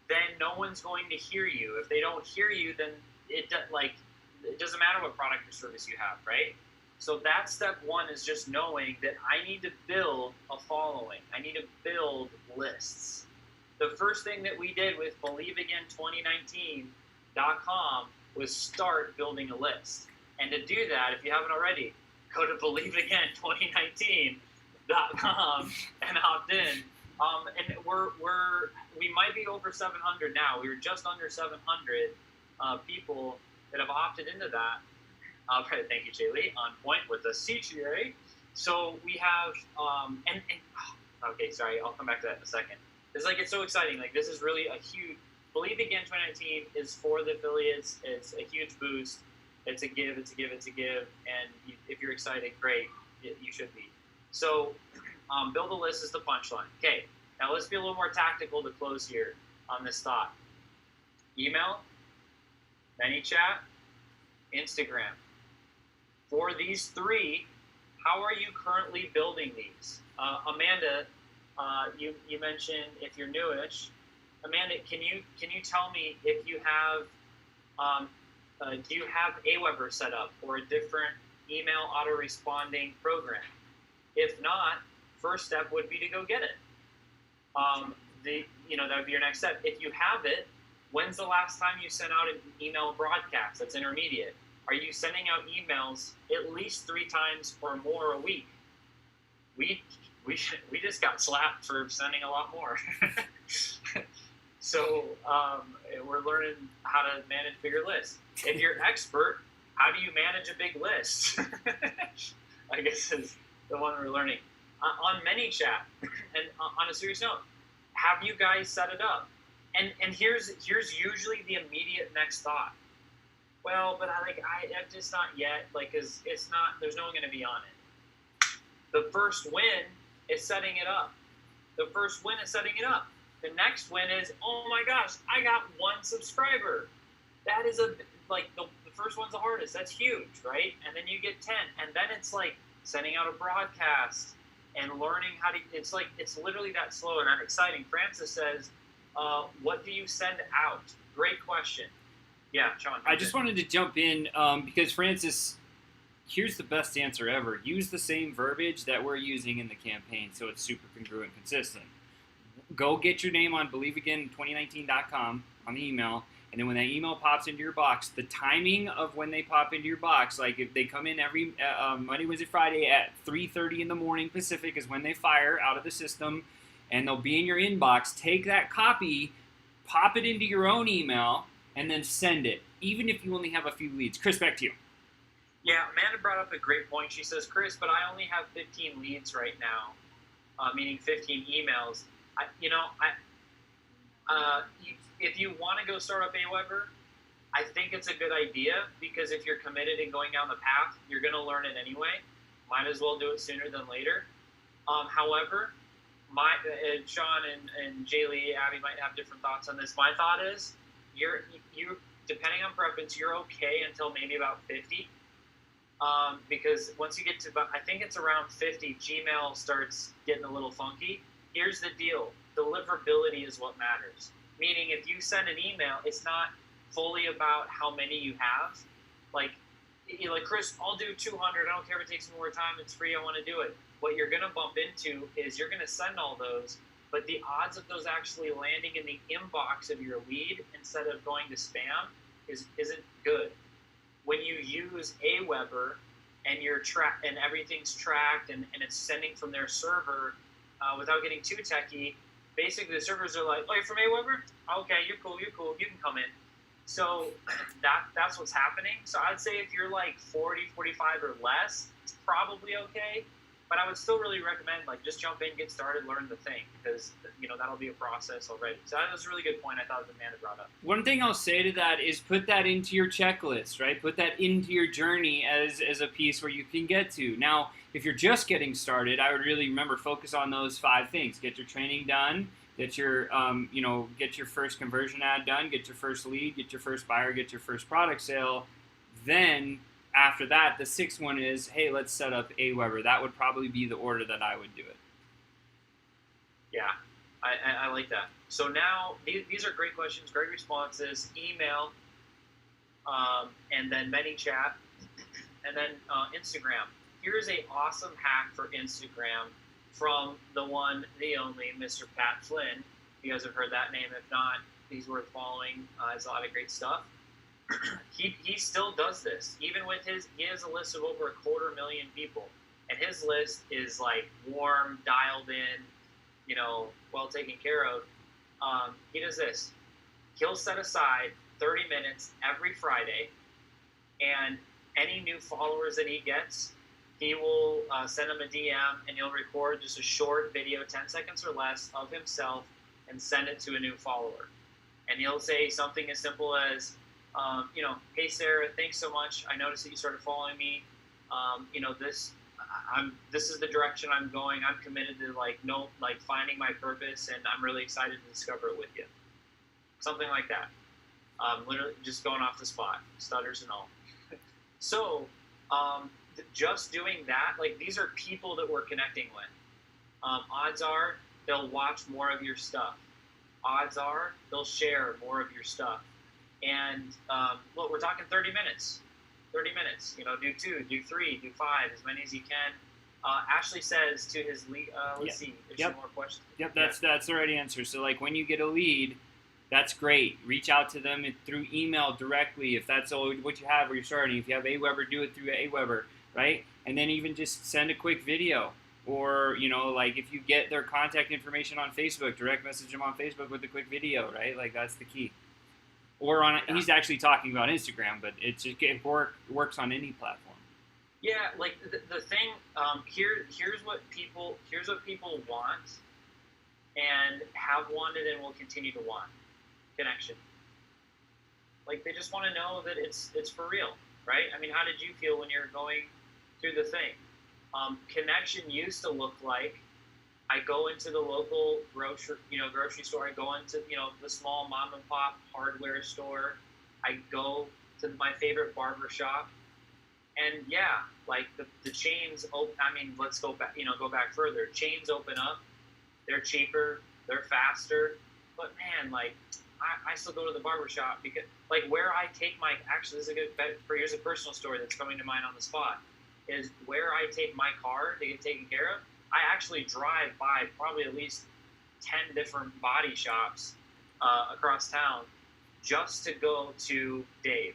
then no one's going to hear you. If they don't hear you, then it doesn't matter what product or service you have, right? So that's step one, is just knowing that I need to build a following. I need to build lists. The first thing that we did with believeagain2019.com was start building a list. And to do that, if you haven't already, go to believeagain2019.com and opt in. And we might be over 700 now. We were just under 700 people that have opted into that. Thank you, Jaylee, on point with the CTA. So we have, okay, sorry, I'll come back to that in a second. It's like, it's so exciting. Like, this is really a huge, Believe Again 2019 is for the affiliates. It's a huge boost. It's a give, and if you're excited, great, you should be. So build a list is the punchline. Okay, now let's be a little more tactical to close here on this thought. Email, ManyChat, Instagram. For these three, how are you currently building these? Amanda, you mentioned if you're newish. Amanda, can you tell me if you have, do you have Aweber set up or a different email auto-responding program? If not, first step would be to go get it. That would be your next step. If you have it, when's the last time you sent out an email broadcast? That's intermediate. Are you sending out emails at least 3 times or more a week? We just got slapped for sending a lot more. So we're learning how to manage bigger lists. If you're expert, how do you manage a big list? I guess is the one we're learning. On ManyChat, and on a serious note, have you guys set it up? And here's usually the immediate next thought. Well, but I'm just not yet, cause it's not, there's no one gonna be on it. The first win is setting it up. The next win is, oh my gosh, I got 1 subscriber. That is the first one's the hardest. That's huge, right? And then you get 10, and then it's like sending out a broadcast and learning how to, it's literally that slow and that exciting. Francis says, what do you send out? Great question. Yeah, Sean. I just wanted to jump in because Francis, here's the best answer ever. Use the same verbiage that we're using in the campaign so it's super congruent and consistent. Go get your name on believeagain2019.com on the email, and then when that email pops into your box, the timing of when they pop into your box, like if they come in every Monday, Wednesday, Friday at 3:30 in the morning Pacific is when they fire out of the system, and they'll be in your inbox. Take that copy, pop it into your own email, and then send it, even if you only have a few leads. Chris, back to you. Yeah, Amanda brought up a great point. She says, Chris, but I only have 15 leads right now, meaning 15 emails. If you want to go start up Aweber, I think it's a good idea, because if you're committed and going down the path, you're going to learn it anyway. Might as well do it sooner than later. However, Sean and Jaylee, Abby might have different thoughts on this. My thought is, you depending on preference, you're okay until maybe about 50. Because once you get to about, I think it's around 50, Gmail starts getting a little funky. Here's the deal. Deliverability is what matters. Meaning, if you send an email, it's not fully about how many you have. Like Chris, I'll do 200. I don't care if it takes me more time. It's free. I want to do it. What you're going to bump into is you're going to send all those, but the odds of those actually landing in the inbox of your lead instead of going to spam isn't good. When you use Aweber and and everything's tracked and it's sending from their server without getting too techy, basically the servers are like, oh, you're from Aweber? Okay, you're cool, you can come in. So that's what's happening. So I'd say if you're like 40, 45 or less, it's probably okay. But I would still really recommend just jump in, get started, learn the thing, because that'll be a process already. So that was a really good point I thought Amanda brought up. One thing I'll say to that is put that into your checklist, right? Put that into your journey as a piece where you can get to. Now, if you're just getting started, I would really focus on those 5 things. Get your training done, get your get your first conversion ad done, get your first lead, get your first buyer, get your first product sale. Then after that, the 6th one is, hey, let's set up Aweber. That would probably be the order that I would do it. Yeah, I like that. So now, these are great questions, great responses. Email, and then ManyChat. And then Instagram. Here's a awesome hack for Instagram from the one, the only, Mr. Pat Flynn. You guys have heard that name. If not, he's worth following. Has a lot of great stuff. He still does this, even with he has a list of over 250,000 people, and his list is like warm, dialed in, well taken care of. He does this. He'll set aside 30 minutes every Friday, and any new followers that he gets, he will send them a DM, and he'll record just a short video, 10 seconds or less, of himself and send it to a new follower. And he'll say something as simple as, hey Sarah, thanks so much. I noticed that you started following me. This is the direction I'm going. I'm committed to finding my purpose, and I'm really excited to discover it with you. Something like that. Literally just going off the spot, stutters and all. So, just doing that, these are people that we're connecting with. Odds are they'll watch more of your stuff. Odds are they'll share more of your stuff. And look, we're talking 30 minutes. 30 minutes. Do 2, do 3, do 5, as many as you can. Ashley says to his lead. Let's see. There's some more questions. Yep, that's the right answer. So, when you get a lead, that's great. Reach out to them through email directly if that's all what you have or you're starting. If you have Aweber, do it through Aweber, right? And then even just send a quick video. Or, if you get their contact information on Facebook, direct message them on Facebook with a quick video, right? That's the key. Or he's actually talking about Instagram, but it works on any platform. Yeah, the thing here's what people want and have wanted and will continue to want: connection. They just want to know that it's for real, right? I mean, how did you feel when you're going through the thing? Connection used to look like I go into the local grocery store. I go into, the small mom and pop hardware store. I go to my favorite barber shop, and the chains. Let's go back. Go back further. Chains open up. They're cheaper. They're faster. But man, I still go to the barber shop because where I take my. Actually, this is a good. Here's a personal story that's coming to mind on the spot. Is where I take my car to get taken care of. I actually drive by probably at least 10 different body shops across town just to go to Dave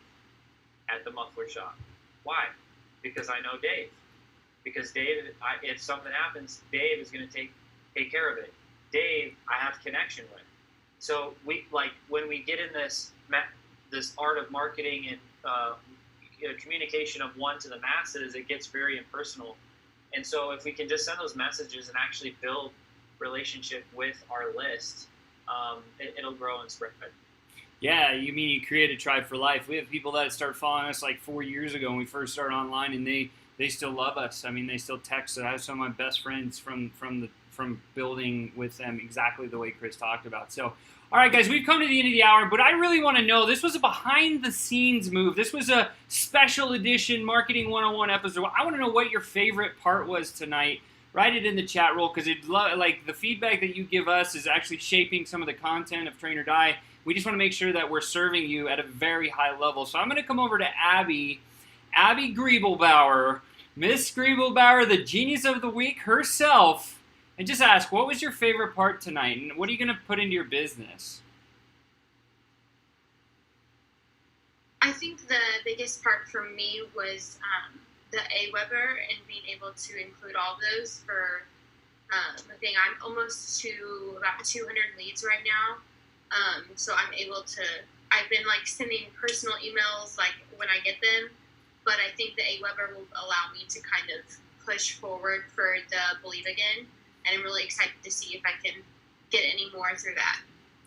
at the muffler shop. Why? Because I know Dave. Because Dave, if something happens, Dave is going to take care of it. Dave, I have connection with. So when we get in this art of marketing and communication of one to the masses, it gets very impersonal. And so if we can just send those messages and actually build relationship with our list, it'll grow and spread. Yeah, you create a tribe for life. We have people that started following us 4 years ago when we first started online, and they still love us. I mean, they still text us. I have some of my best friends from building with them exactly the way Chris talked about. So, all right, guys, we've come to the end of the hour, but I really want to know, this was a behind-the-scenes move. This was a special edition Marketing 101 episode. I want to know what your favorite part was tonight. Write it in the chat roll, because the feedback that you give us is actually shaping some of the content of Train or Die. We just want to make sure that we're serving you at a very high level. So I'm going to come over to Abby Griebelbauer, Miss Griebelbauer, the genius of the week herself, and just ask, what was your favorite part tonight, and what are you going to put into your business? I think the biggest part for me was the Aweber and being able to include all of those for the thing. I'm almost to about 200 leads right now, so I'm able to. I've been sending personal emails when I get them, but I think the Aweber will allow me to kind of push forward for the Believe Again. And I'm really excited to see if I can get any more through that.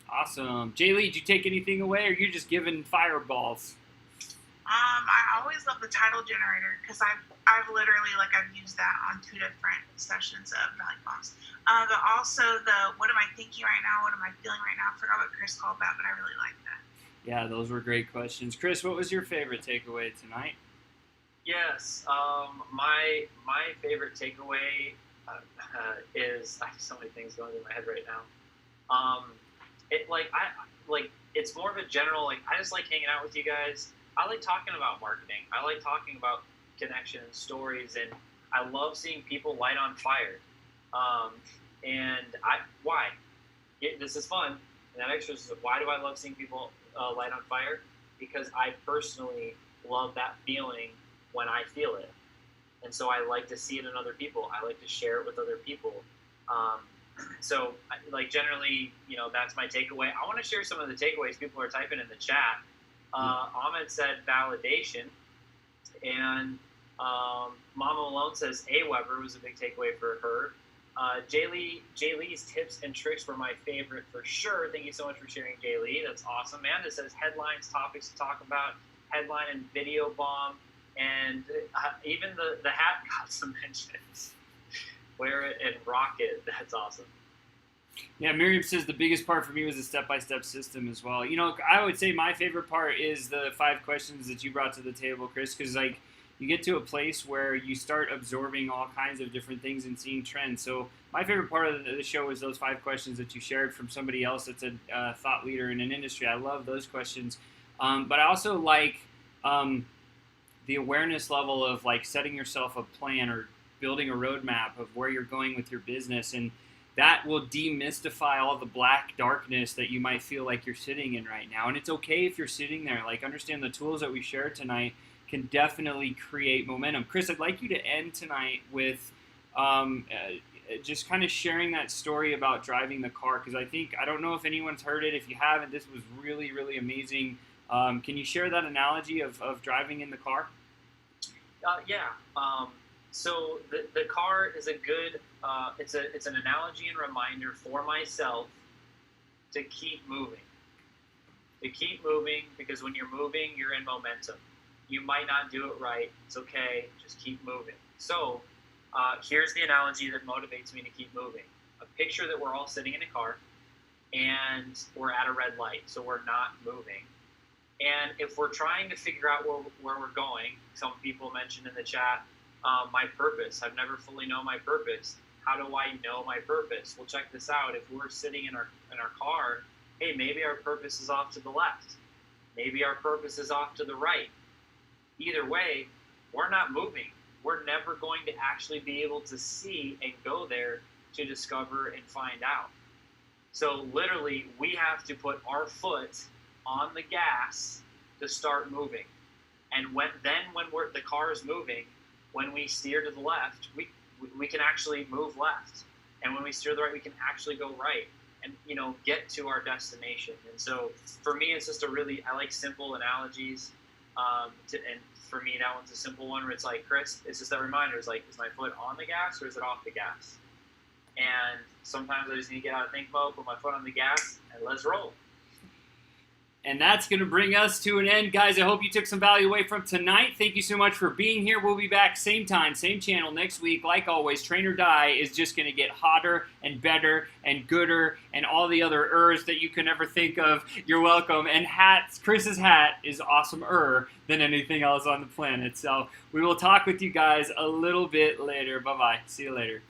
Awesome. Jaylee, did you take anything away, or you're just giving fireballs? I always love the title generator because I've literally I've used that on 2 different sessions of Valley Bombs. But also the what am I thinking right now? What am I feeling right now? I forgot what Chris called that, but I really liked that. Yeah, those were great questions. Chris, what was your favorite takeaway tonight? Yes, my favorite takeaway is I have so many things going through my head right now. It's more of a general I just like hanging out with you guys. I like talking about marketing. I like talking about connection and stories, and I love seeing people light on fire. Why? This is fun. And that exercise, why do I love seeing people light on fire? Because I personally love that feeling when I feel it. And so I like to see it in other people. I like to share it with other people. So, like, generally, that's my takeaway. I want to share some of the takeaways people are typing in the chat. Ahmed said validation. And Mama Malone says AWeber was a big takeaway for her. Jay Lee's tips and tricks were my favorite for sure. Thank you so much for sharing, Jay Lee. That's awesome. Amanda says headlines, topics to talk about, headline and video bomb. And even the hat got some mentions. Wear it and rock it. That's awesome. Yeah, Miriam says the biggest part for me was the step-by-step system as well. I would say my favorite part is the 5 questions that you brought to the table, Chris, because you get to a place where you start absorbing all kinds of different things and seeing trends. So my favorite part of the show is those 5 questions that you shared from somebody else that's a thought leader in an industry. I love those questions. But I also like the awareness level of setting yourself a plan or building a roadmap of where you're going with your business, and that will demystify all the black darkness that you might feel like you're sitting in right now. And it's okay if you're sitting there. Understand the tools that we shared tonight can definitely create momentum. Chris, I'd like you to end tonight with just kind of sharing that story about driving the car, because I don't know if anyone's heard it. If you haven't, this was really, really amazing. Can you share that analogy of driving in the car? Yeah. So the car is a good, it's an analogy and reminder for myself to keep moving. To keep moving, because when you're moving, you're in momentum. You might not do it right. It's okay. Just keep moving. So here's the analogy that motivates me to keep moving. A picture that we're all sitting in a car and we're at a red light, so we're not moving. And if we're trying to figure out where we're going, some people mentioned in the chat, my purpose. I've never fully known my purpose. How do I know my purpose? Well, check this out. If we're sitting in our car, hey, maybe our purpose is off to the left. Maybe our purpose is off to the right. Either way, we're not moving. We're never going to actually be able to see and go there to discover and find out. So literally, we have to put our foot on the gas to start moving. And when the car is moving, when we steer to the left, we can actually move left. And when we steer to the right, we can actually go right and get to our destination. And so for me, it's just I like simple analogies. And for me, that one's a simple one where it's like, Chris, it's just that reminder. It's like, is my foot on the gas or is it off the gas? And sometimes I just need to get out of think mode, put my foot on the gas, and let's roll. And that's going to bring us to an end. Guys, I hope you took some value away from tonight. Thank you so much for being here. We'll be back same time, same channel next week. Like always, Train or Die is just going to get hotter and better and gooder and all the other ers that you can ever think of. You're welcome. And hats, Chris's hat is awesomer than anything else on the planet. So we will talk with you guys a little bit later. Bye-bye. See you later.